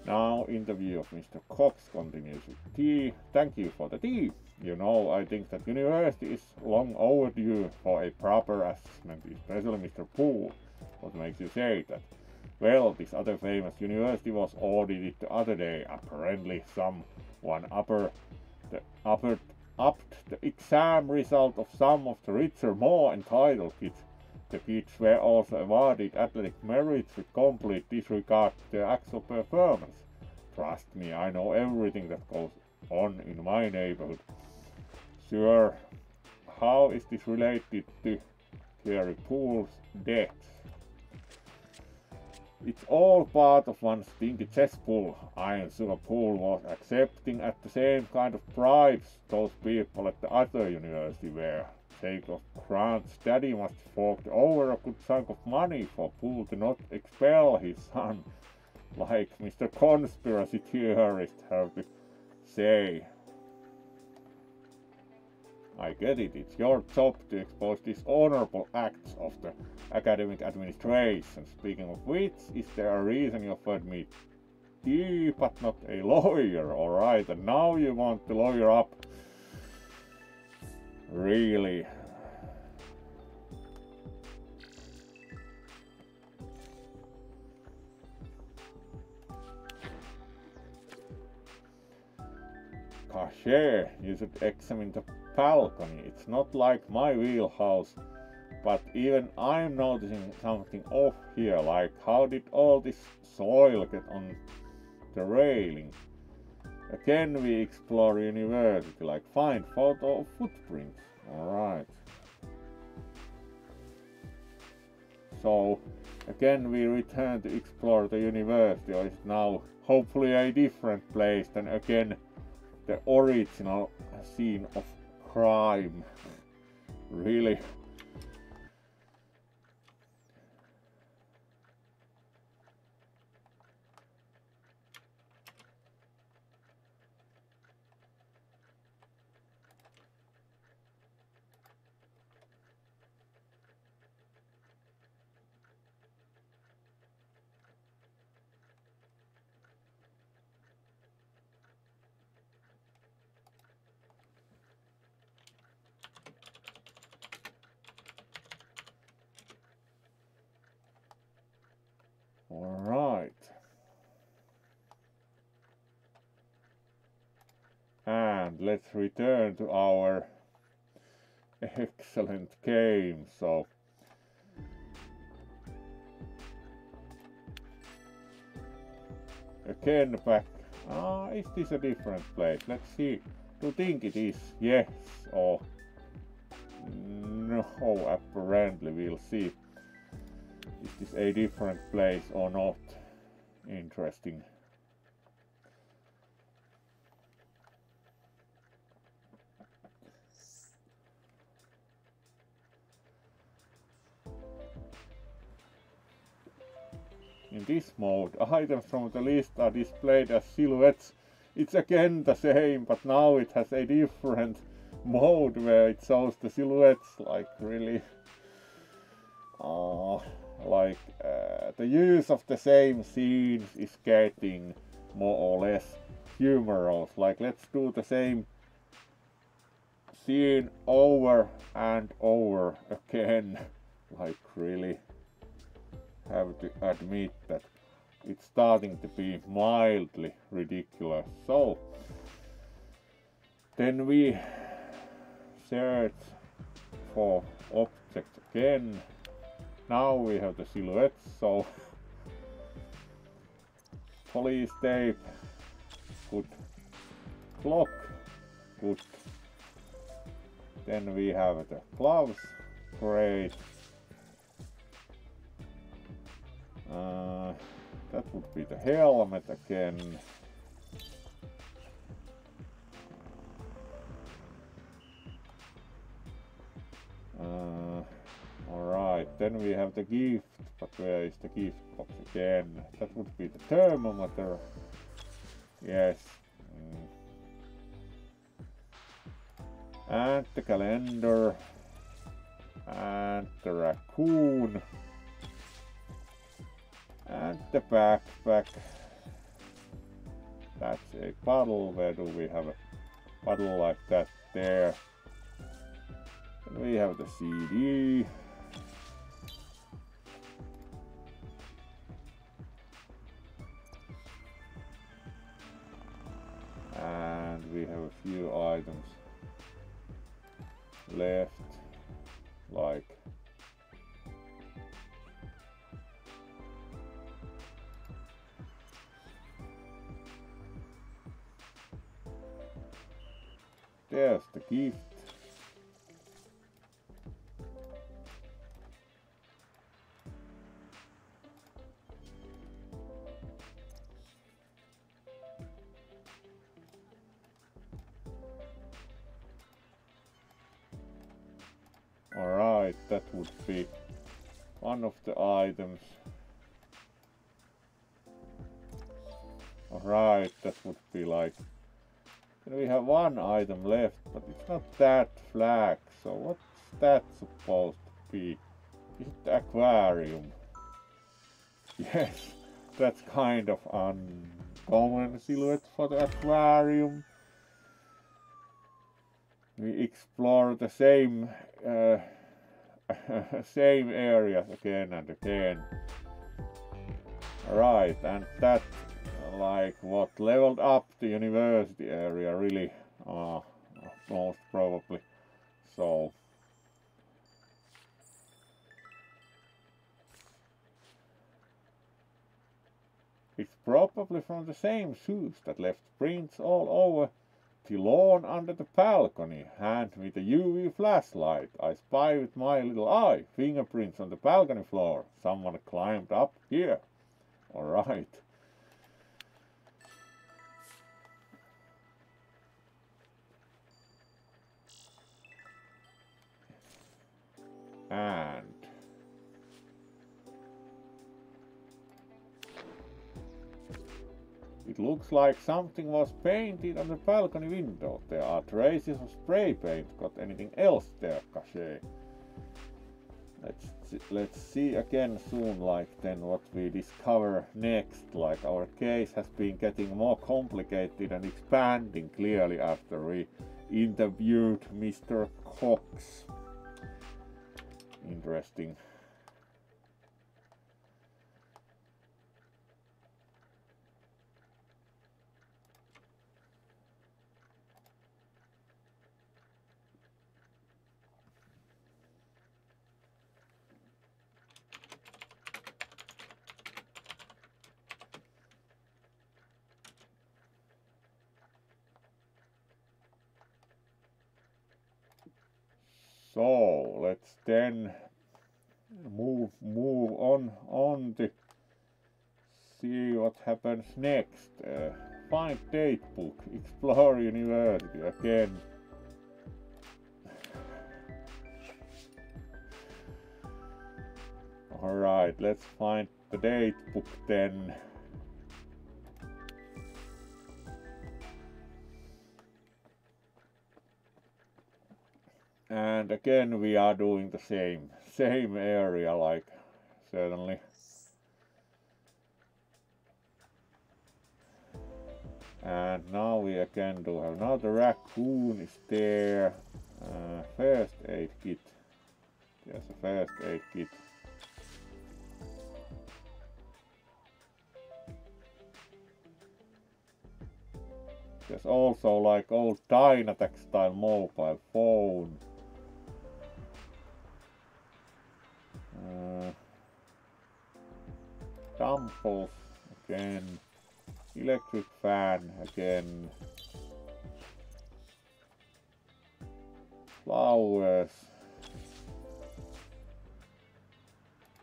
Now, interview of Mr. Cox continues with tea. Thank you for the tea. You know, I think that university is long overdue for a proper assessment, especially Mr. Poole. What makes you say that? Well, this other famous university was audited the other day. Apparently, someone upped the exam result of some of the richer, more entitled kids. The kids were also awarded athletic merits with complete disregard to their actual performance. Trust me, I know everything that goes on in my neighborhood. Sure, how is this related to Gary Poole's death? It's all part of one stinky cesspool. I am sure Poole was accepting at the same kind of bribes those people at the other university were. Sake of Grant's daddy must fork over a good chunk of money for Poole to not expel his son, like Mr. Conspiracy Theorist have to say. I get it, it's your job to expose dishonorable acts of the academic administration. Speaking of which, is there a reason you offered me tea but not a lawyer? Alright, and now you want to lawyer up? Really? Cache, you should examine the balcony. It's not like my wheelhouse, but even I'm noticing something off here, like how did all this soil get on the railing? Again we explore university, like find photo of footprints. Alright. So again we return to explore the university, or is it now hopefully a different place than again the original scene of crime? Really? Alright. And let's return to our excellent game. So again back. Is this a different place? Let's see. Do you think it is? Yes or no? Apparently we'll see. Is this a different place or not? Interesting. In this mode, items from the list are displayed as silhouettes. It's again the same, but now it has a different mode where it shows the silhouettes, like really. The use of the same scenes is getting more or less humorous. Like, let's do the same scene over and over again. Like, really have to admit that it's starting to be mildly ridiculous. So then we search for objects again. Now we have the silhouettes, so police tape, good. Clock, good. Then we have the gloves, great. That would be the helmet again. Alright, then we have the gift, but where is the gift box again? That would be the thermometer. Yes. And the calendar. And the raccoon. And the backpack. That's a puddle. Where do we have a puddle like that? There. And we have the CD. And we have a few items left, like there's the gift. Alright, that would be one of the items. Alright, that would be like... We have one item left, but it's not that flag, so what's that supposed to be? Is it the aquarium? Yes, that's kind of uncommon silhouette for the aquarium. We explore the same same areas again and again. Right, and that like what leveled up the university area really, most probably. So it's probably from the same shoes that left prints all over the lawn under the balcony. Hand me the UV flashlight. I spy with my little eye. Fingerprints on the balcony floor. Someone climbed up here. Alright. And it looks like something was painted on the balcony window. There are traces of spray paint. Got anything else there, Cache? Let's see again soon, like then what we discover next. Like our case has been getting more complicated and expanding clearly after we interviewed Mr. Cox. Interesting. So let's then move on to see what happens next. Find date book, explore university again. Alright, let's find the date book then. And again we are doing the same area, like certainly. And now we again do have, now the raccoon is there. First aid kit. There's a first aid kit. There's also like old Dynatech style mobile phone. Dumbles again. Electric fan again. Flowers.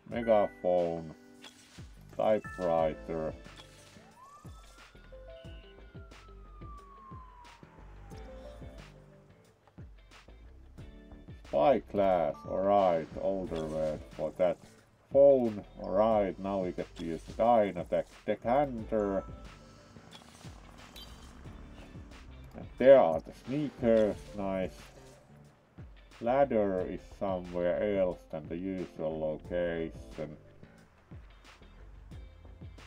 Megaphone. Typewriter. Spyglass, alright, older word for that. Phone, alright, now we get to use the Dynatech decanter. And there are the sneakers, nice. Ladder is somewhere else than the usual location.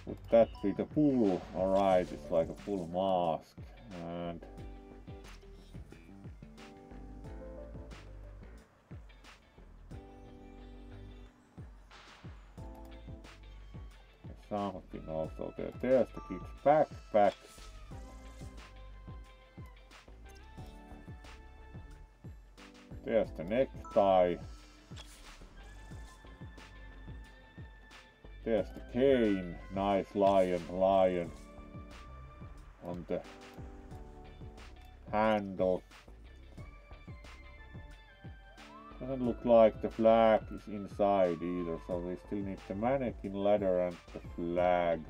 Would that be the pool? Alright, it's like a full mask. And something also there. There's the kid's backpack. There's the necktie. There's the cane. Nice lion on the handle. Doesn't look like the flag is inside either, so we still need the mannequin ladder and the flag.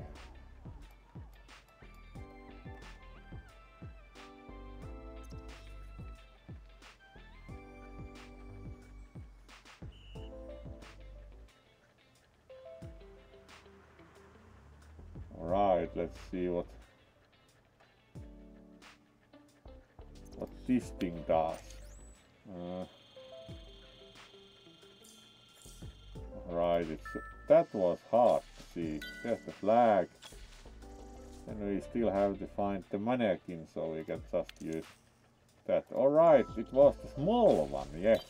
Alright, let's see what this thing does. Right, that was hard to see. There's the flag. And we still have to find the mannequin, so we can just use that. Alright, it was the small one, yes.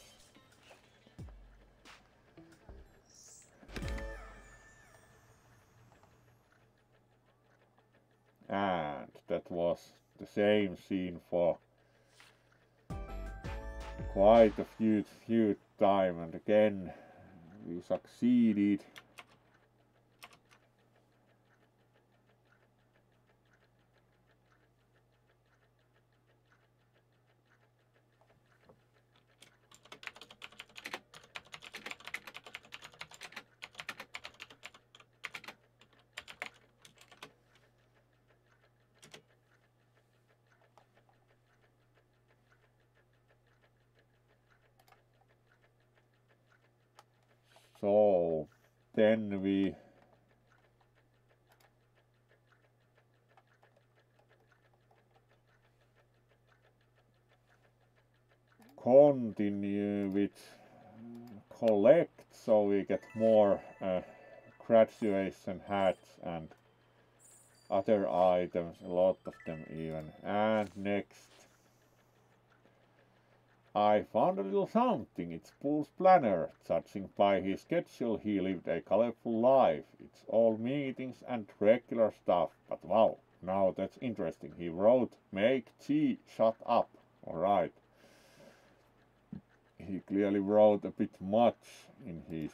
And that was the same scene for quite a few time, and again we succeeded. So then we continue with collect, so we get more graduation hats and other items, a lot of them even. And next I found a little something. It's Paul's planner. Judging by his schedule, he lived a colorful life. It's all meetings and regular stuff. But wow, now that's interesting. He wrote, "Make tea, shut up." Alright. He clearly wrote a bit much in his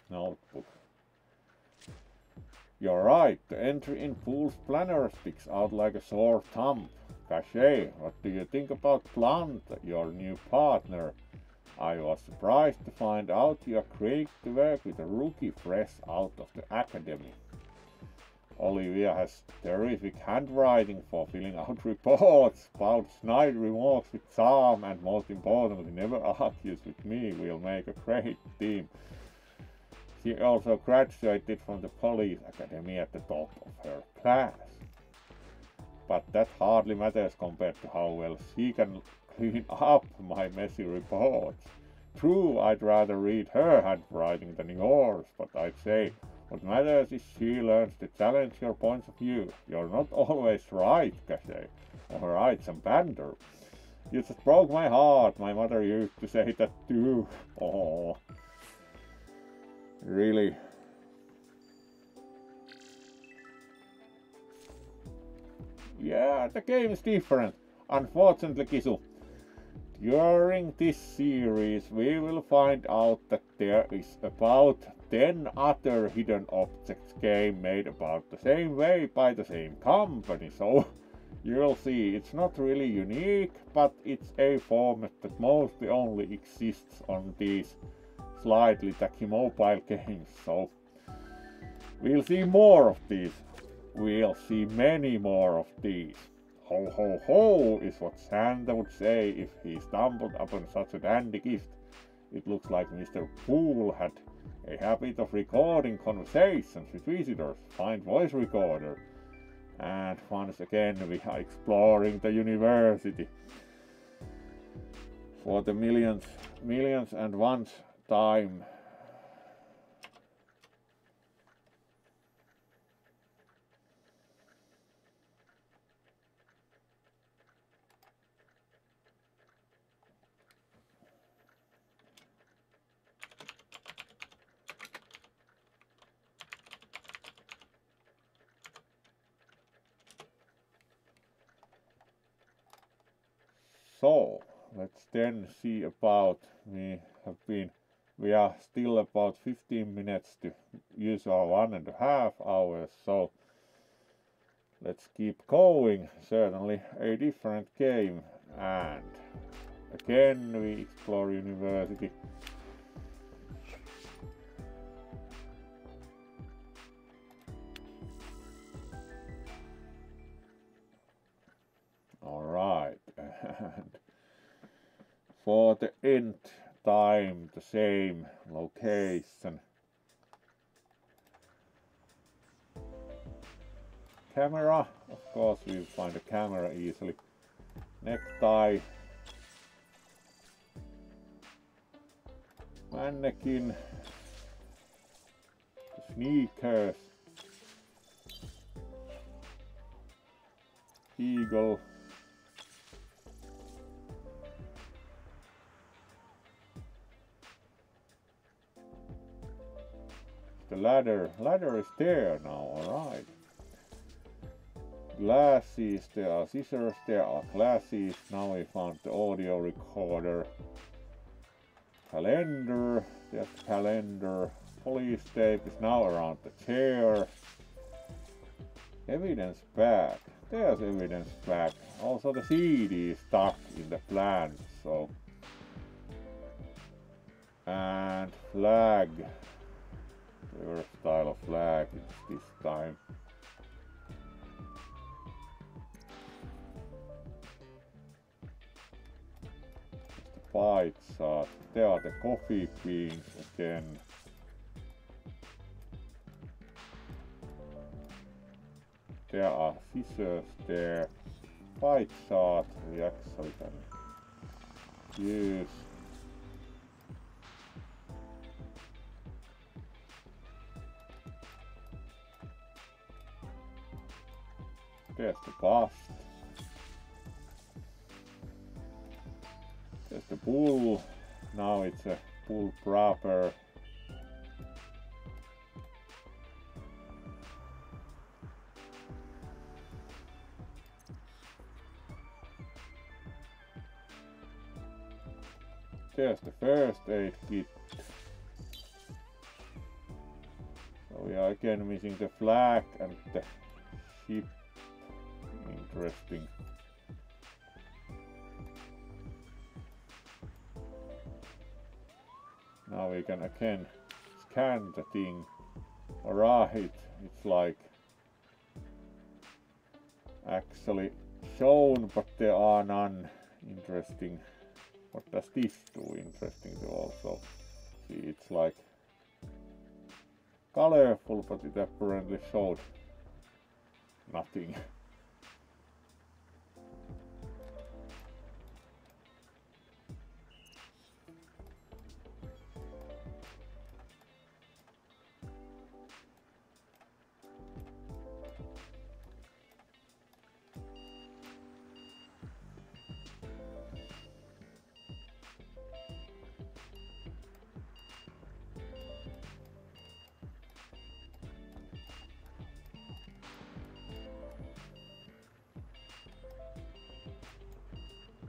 notebook. You're right, the entry in Paul's planner sticks out like a sore thumb. Cache, what do you think about Plant, your new partner? I was surprised to find out you agreed to work with a rookie fresh out of the academy. Olivia has terrific handwriting for filling out reports, spouts snide remarks with charm, and most importantly, never argues with me. We'll make a great team. She also graduated from the police academy at the top of her class. But that hardly matters compared to how well she can clean up my messy reports. True, I'd rather read her handwriting than yours, but I'd say what matters is she learns to challenge your points of view. You're not always right, Cache. Alright, some banter. You just broke my heart. My mother used to say that too. Oh, really? Yeah, the game is different. Unfortunately, Kisu, During this series we will find out that there is about 10 other hidden objects game made about the same way by the same company, so you'll see it's not really unique, but it's a format that mostly only exists on these slightly tacky mobile games, so we'll see more of these. We'll see many more of these. Ho ho ho is what Santa would say if he stumbled upon such a dandy gift. It looks like Mr. Poole had a habit of recording conversations with visitors. Find voice recorder. And once again we are exploring the university for the millions and one time. So let's then see about, we are still about 15 minutes to use our 1.5 hours, so let's keep going. Certainly a different game, and again we explore university. Alright, and for the end time, the same location. Camera, of course we'll find a camera easily. Necktie. Mannequin. Sneakers. Eagle. The ladder is there now, alright. Glasses, there are scissors, there are glasses. Now we found the audio recorder. Calendar, there's the calendar. Police tape is now around the chair. Evidence bag, there's evidence bag. Also the CD is stuck in the plant, so. And flag. Their style of flag this time. The pie chart. There are the coffee beans again. There are scissors there. Pie chart we actually can use. There's the bust. There's the bull. Now it's a bull proper. There's the first aid kit. So we are again missing the flag and the ship. Interesting. Now we can again scan the thing. Alright, it's like actually shown, but there are none. Interesting. What does this do? Interesting to also see. It's like colorful, but it apparently showed nothing.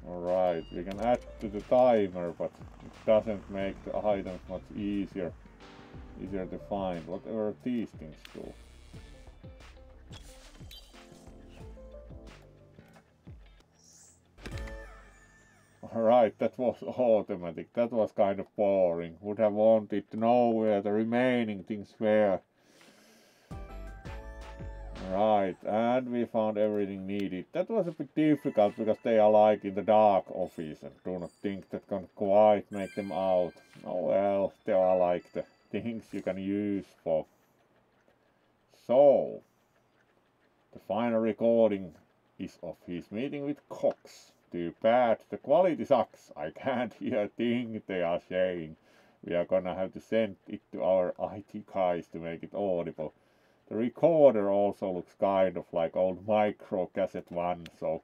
Alright, we can add to the timer, but it doesn't make the items much easier to find, whatever these things do. Alright, that was automatic. That was kind of boring. Would have wanted to know where the remaining things were. Right, and we found everything needed. That was a bit difficult because they are like in the dark office and do not think that can quite make them out. Oh well, they are like the things you can use for. So, the final recording is of his meeting with Cox. Too bad, the quality sucks. I can't hear a thing they are saying. We are gonna have to send it to our IT guys to make it audible. The recorder also looks kind of like old micro cassette one, so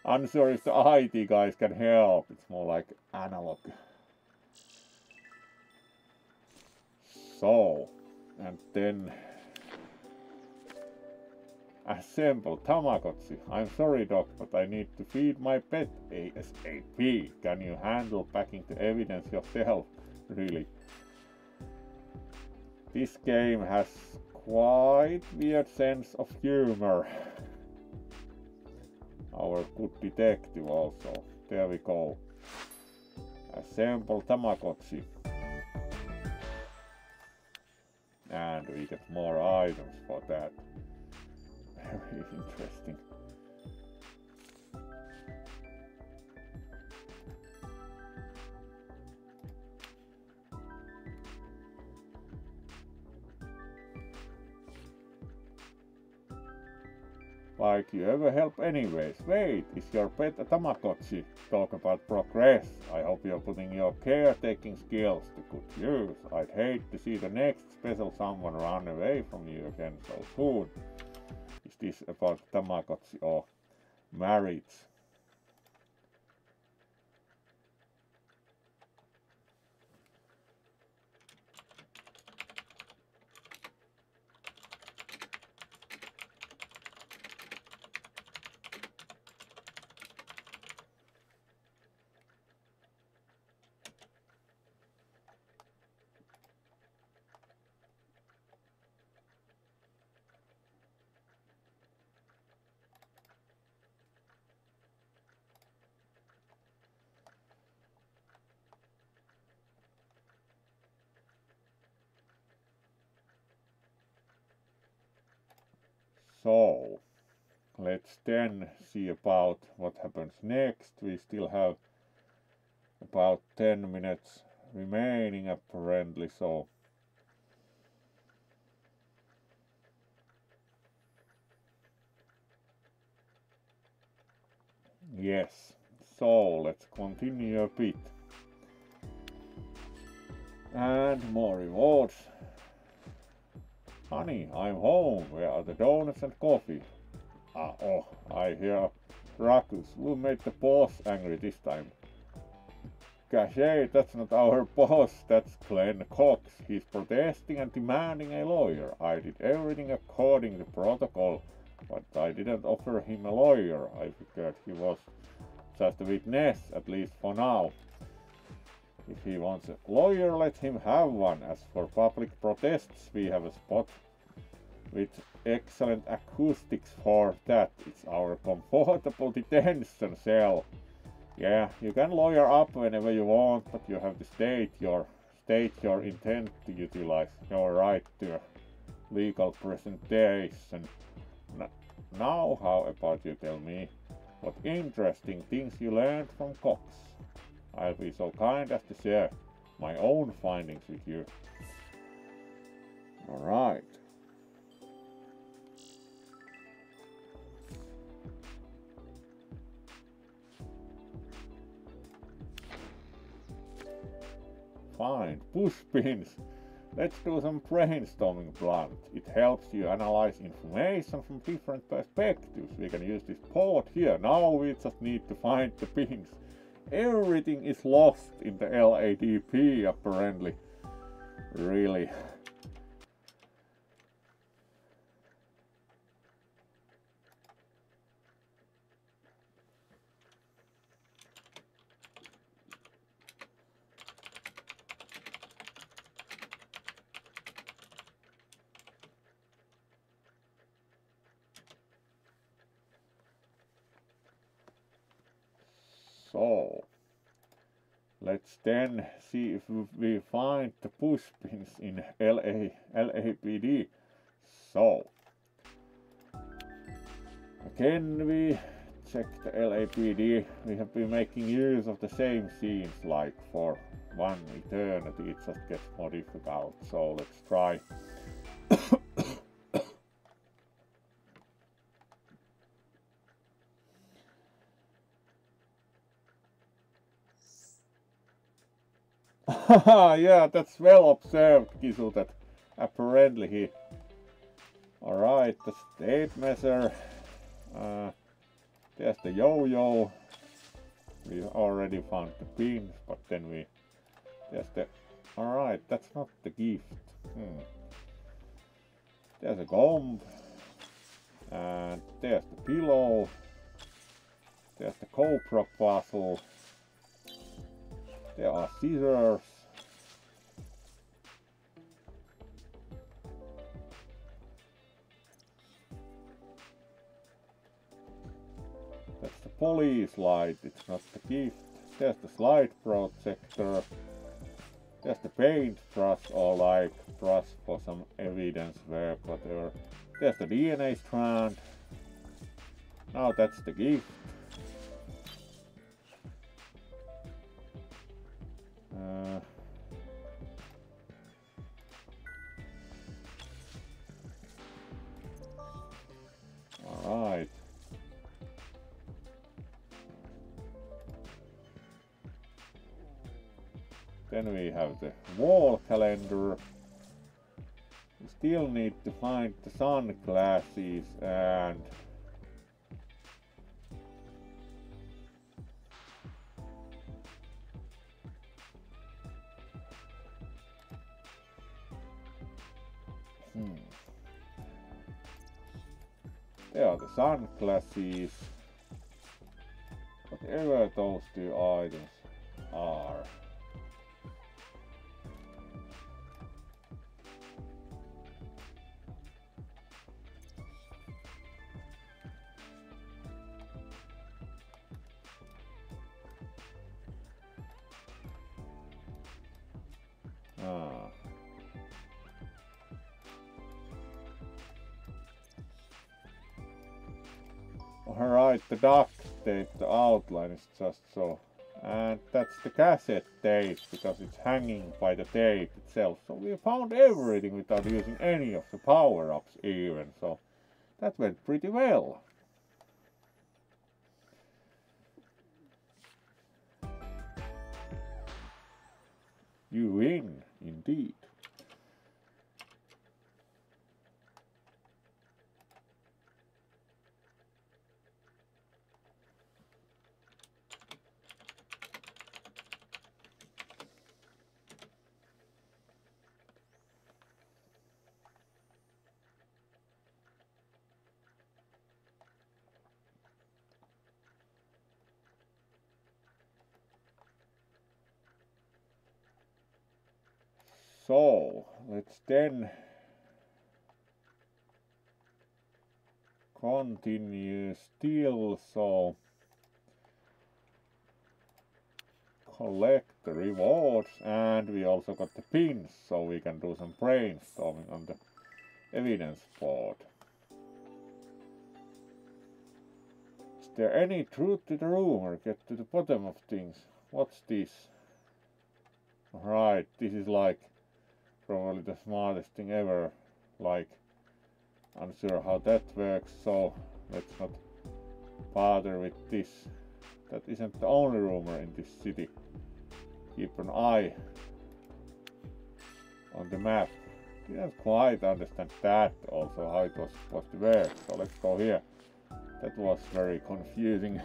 unsure if the IT guys can help. It's more like analog. So, and then assemble Tamagotchi. I'm sorry, Doc, but I need to feed my pet ASAP. Can you handle packing the evidence yourself? Really? This game has quite weird sense of humor. Our good detective also. There we go. Assemble Tamagotchi. And we get more items for that. Very interesting. Like you ever help anyways. Wait, is your pet a Tamagotchi? Talk about progress. I hope you're putting your caretaking skills to good use. I'd hate to see the next special someone run away from you again so soon. Is this about Tamagotchi or marriage? So, let's then see about what happens next. We still have about 10 minutes remaining apparently, so yes. So let's continue a bit. And more rewards. Honey, I'm home. Where are the donuts and coffee? Oh, I hear ruckus. Who made the boss angry this time? Cache, that's not our boss, that's Glenn Cox. He's protesting and demanding a lawyer. I did everything according to protocol, but I didn't offer him a lawyer. I figured he was just a witness, at least for now. If he wants a lawyer, let him have one. As for public protests, we have a spot with excellent acoustics for that. It's our comfortable detention cell. Yeah, you can lawyer up whenever you want, but you have to state your intent to utilize your right to legal presentation. Now, how about you tell me what interesting things you learned from Cox? I'll be so kind as to share my own findings with you. Alright. Fine, push pins. Let's do some brainstorming blunt. It helps you analyze information from different perspectives. We can use this board here. Now we just need to find the pins. Everything is lost in the LADP apparently. Really. So let's then see if we find the push pins in LAPD. So again we check the LAPD. We have been making use of the same scenes like for one eternity. It just gets more difficult. So let's try. Yeah, that's well observed, Kisu, that apparently he... Alright, the state measure. There's the yo-yo. We already found the pins, but then there's the... Alright, that's not the gift. There's a gomb. And there's the pillow. There's the cobra puzzle. There are scissors. That's the police light, it's not the gift. There's the slide projector. There's the paint brush or like brush for some evidence work, whatever. There's the DNA strand. Now that's the gift. Alright. Then we have the wall calendar. We still need to find the sunglasses and there are the sunglasses. Whatever those two items are. Alright, the duct tape, the outline is just so. And that's the cassette tape, because it's hanging by the tape itself. So we found everything without using any of the power-ups even, so that went pretty well. You win, indeed. So, let's then continue still, so collect the rewards, and we also got the pins, so we can do some brainstorming on the evidence board. Is there any truth to the rumor? Get to the bottom of things. What's this? Right, this is like probably the smartest thing ever. Like, unsure how that works, so let's not bother with this. That isn't the only rumor in this city. Keep an eye on the map. Didn't quite understand that also, how it was supposed to work. So let's go here. That was very confusing.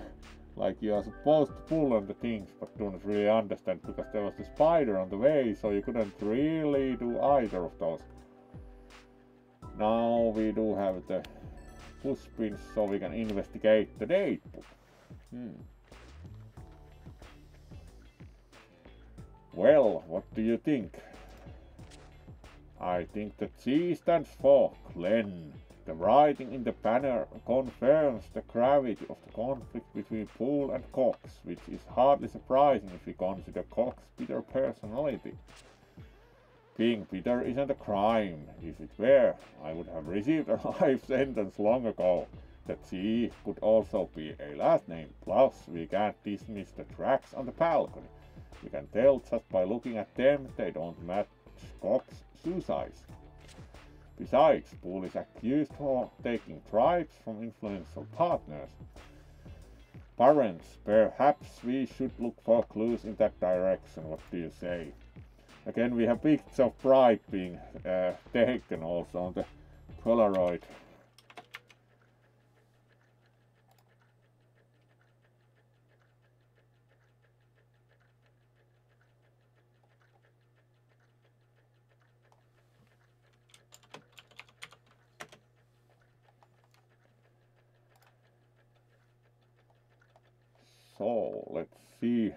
Like, you are supposed to pull on the things, but don't really understand, because there was the spider on the way, so you couldn't really do either of those. Now we do have the push pins, so we can investigate the date book. Well, what do you think? I think that C stands for Glenn, The writing in the banner confirms the gravity of the conflict between Poole and Cox, which is hardly surprising if we consider Cox's bitter personality. Being bitter isn't a crime. If it were, I would have received a life sentence long ago. That C could also be a last name, plus we can't dismiss the tracks on the balcony. We can tell just by looking at them they don't match Cox's shoe size. Besides, Poole is accused for taking bribes from influential partners. Parents, perhaps we should look for clues in that direction. What do you say? Again, we have pictures of bribe being taken also on the Polaroid. So let's see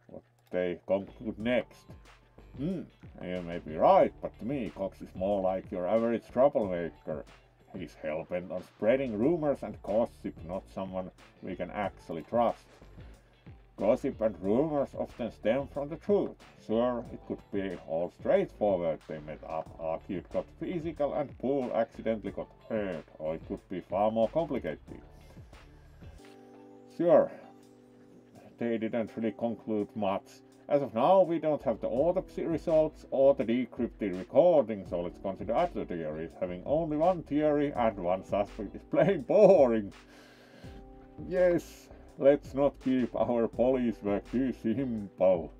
what they conclude next. You may be right, but to me Cox is more like your average troublemaker. He's hell-bent on spreading rumors and gossip, not someone we can actually trust. Gossip and rumors often stem from the truth. Sure, it could be all straightforward. They met up, argued, got physical, and Poole accidentally got hurt, or it could be far more complicated. Sure, they didn't really conclude much. As of now, we don't have the autopsy results or the decrypted recording, so let's consider other theories. Having only one theory and one suspect is plain boring. Yes, let's not keep our police work too simple.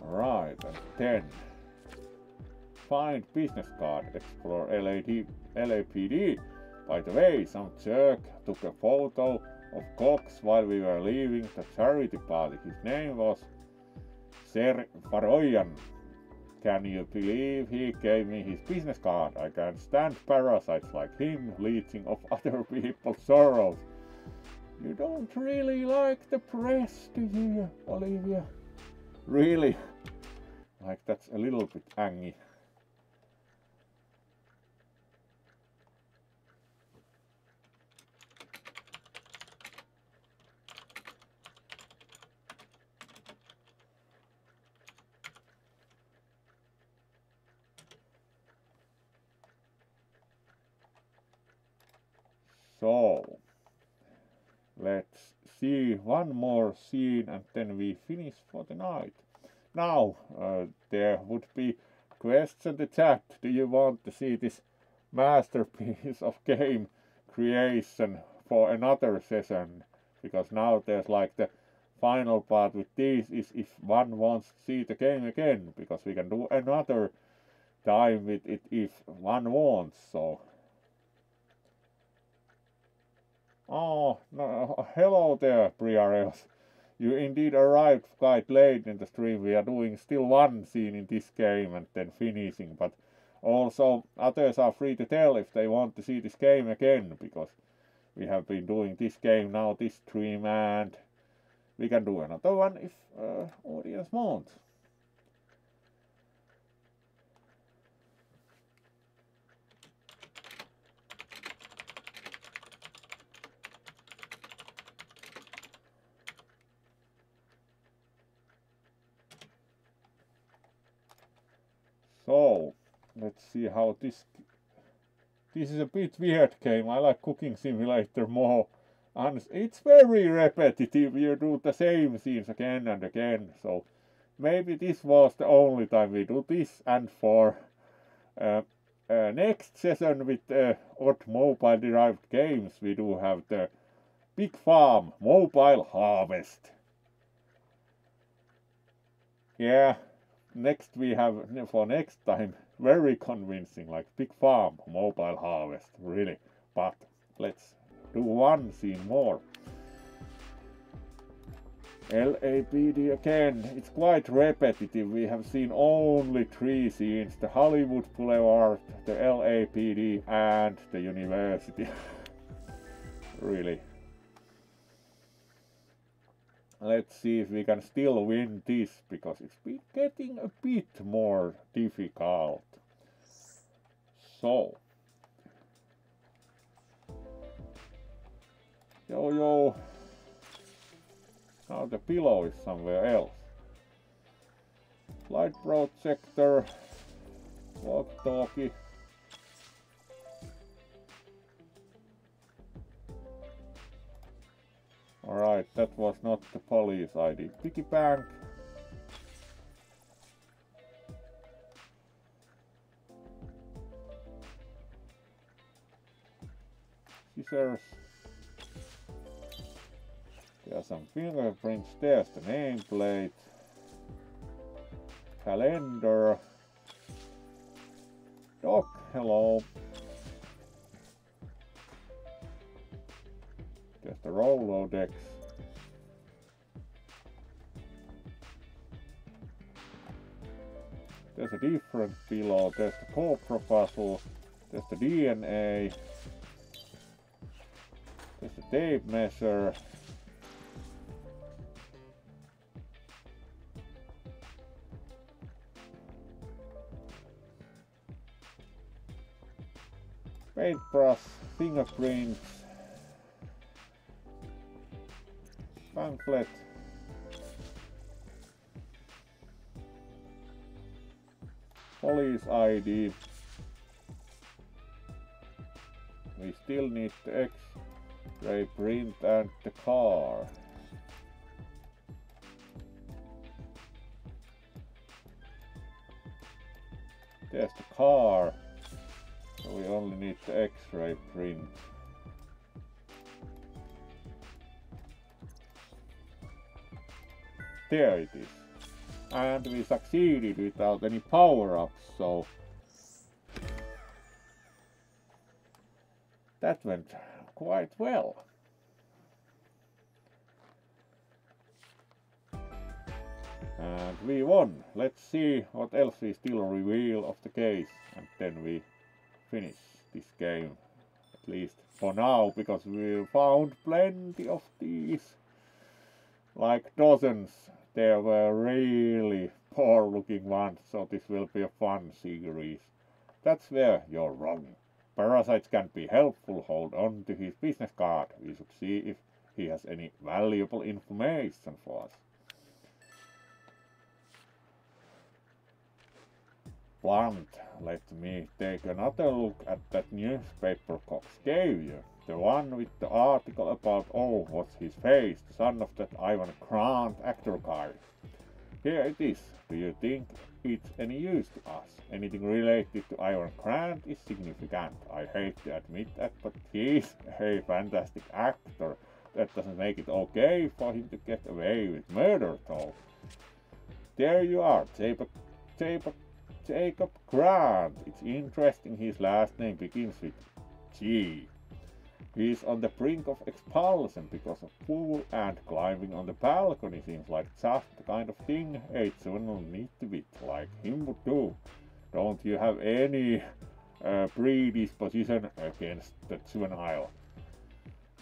Right, and 10. Find business card, explore LAPD. By the way, some jerk took a photo of Cox while we were leaving the charity party. His name was Ser Faroyan. Can you believe he gave me his business card? I can't stand parasites like him leeching off other people's sorrows. You don't really like the press, do you, Olivia? Really? Like, that's a little bit angy. So, let's see one more scene and then we finish for the night. Now, there would be question in the chat. Do you want to see this masterpiece of game creation for another session? Because now there's like the final part with this is if one wants to see the game again, because we can do another time with it if one wants. So. Oh, no, hello there, Briareos. You indeed arrived quite late in the stream. We are doing still one scene in this game and then finishing, but also others are free to tell if they want to see this game again, because we have been doing this game now, this stream, and we can do another one if audience wants. So, let's see how this is a bit weird game. I like Cooking Simulator more. And it's very repetitive. You do the same scenes again and again. So, maybe this was the only time we do this. And for next session with odd mobile derived games, we do have the Big Farm Mobile Harvest. Yeah. Next we have, for next time, very convincing, like Big Farm, Mobile Harvest, really. But let's do one scene more. LAPD again, it's quite repetitive. We have seen only 3 scenes, the Hollywood Boulevard, the LAPD and the university. Really. let's see if we can still win this, because it's been getting a bit more difficult. So, yo, now the pillow is somewhere else. Light projector, walkie-talkie. Alright, that was not the police ID. Piggy bank. Scissors. There are some fingerprints. There's the nameplate. Calendar. Dog, hello. There's the Rolodex. There's a different pillow. There's the Cobra puzzle. There's the DNA. There's the tape measure. Paintbrush, fingerprints, pamphlet, police ID. We still need the X-ray print and the car. There's the car. So we only need the X-ray print. There it is. And we succeeded without any power-ups, so that went quite well. And we won. Let's see what else we still reveal of the case, and then we finish this game, at least for now, because we found plenty of these, like dozens. There were really poor looking ones, so this will be a fun series. That's where you're wrong. Parasites can be helpful. Hold on to his business card. We should see if he has any valuable information for us. Blunt, let me take another look at that newspaper Cox gave you. The one with the article about, oh, what's his face, the son of that Ivan Grant actor guy. Here it is. Do you think it's any use to us? Anything related to Ivan Grant is significant. I hate to admit that, but he's a fantastic actor. That doesn't make it okay for him to get away with murder, though. There you are, Jacob Grant. It's interesting his last name begins with G. He's on the brink of expulsion because of pool, and climbing on the balcony seems like just the kind of thing a juvenile nitwit like him would do. Don't you have any predisposition against the juvenile?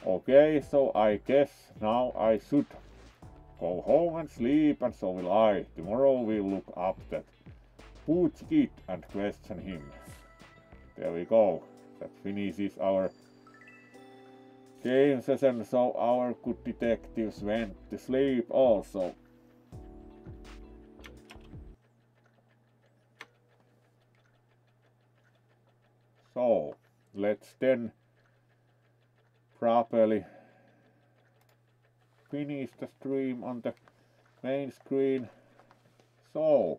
Okay, so I guess now I should go home and sleep, and so will I. Tomorrow we'll look up that Butch Kid and question him. There we go. That finishes our game session, so our good detectives went to sleep also. So let's then properly finish the stream on the main screen. So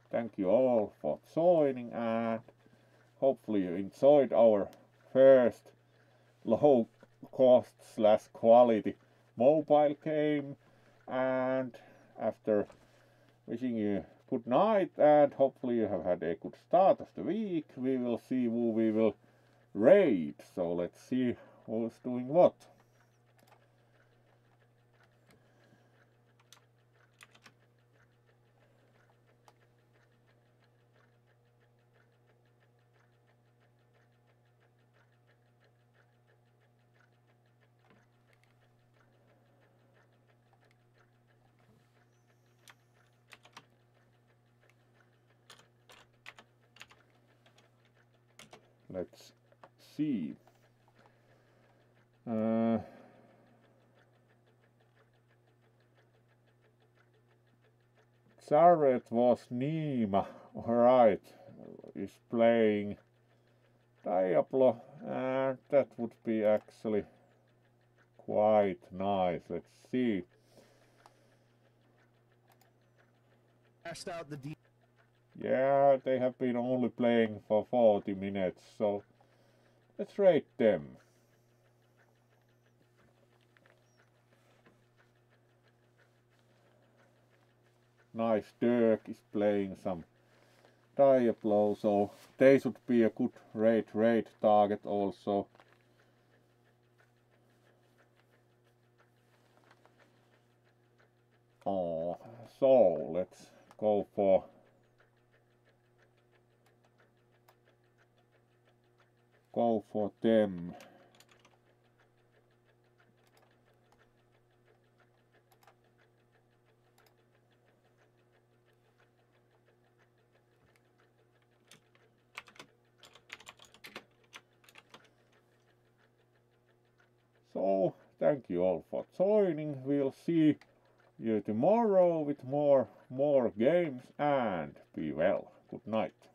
thank you all for joining, and hopefully you enjoyed our first low cost / quality mobile game. And after wishing you good night, and hopefully you have had a good start of the week, we will see who we will raid. So let's see who's doing what. let's see. Jared was Nima, right, is playing Diablo, and that would be actually quite nice. Let's see. Out the Yeah, they have been only playing for 40 minutes, so let's rate them. Nice, Dirk is playing some Diablo, so they should be a good raid target also. Oh, so let's go for them. So thank you all for joining. We'll see you tomorrow with more games, and be well. Good night.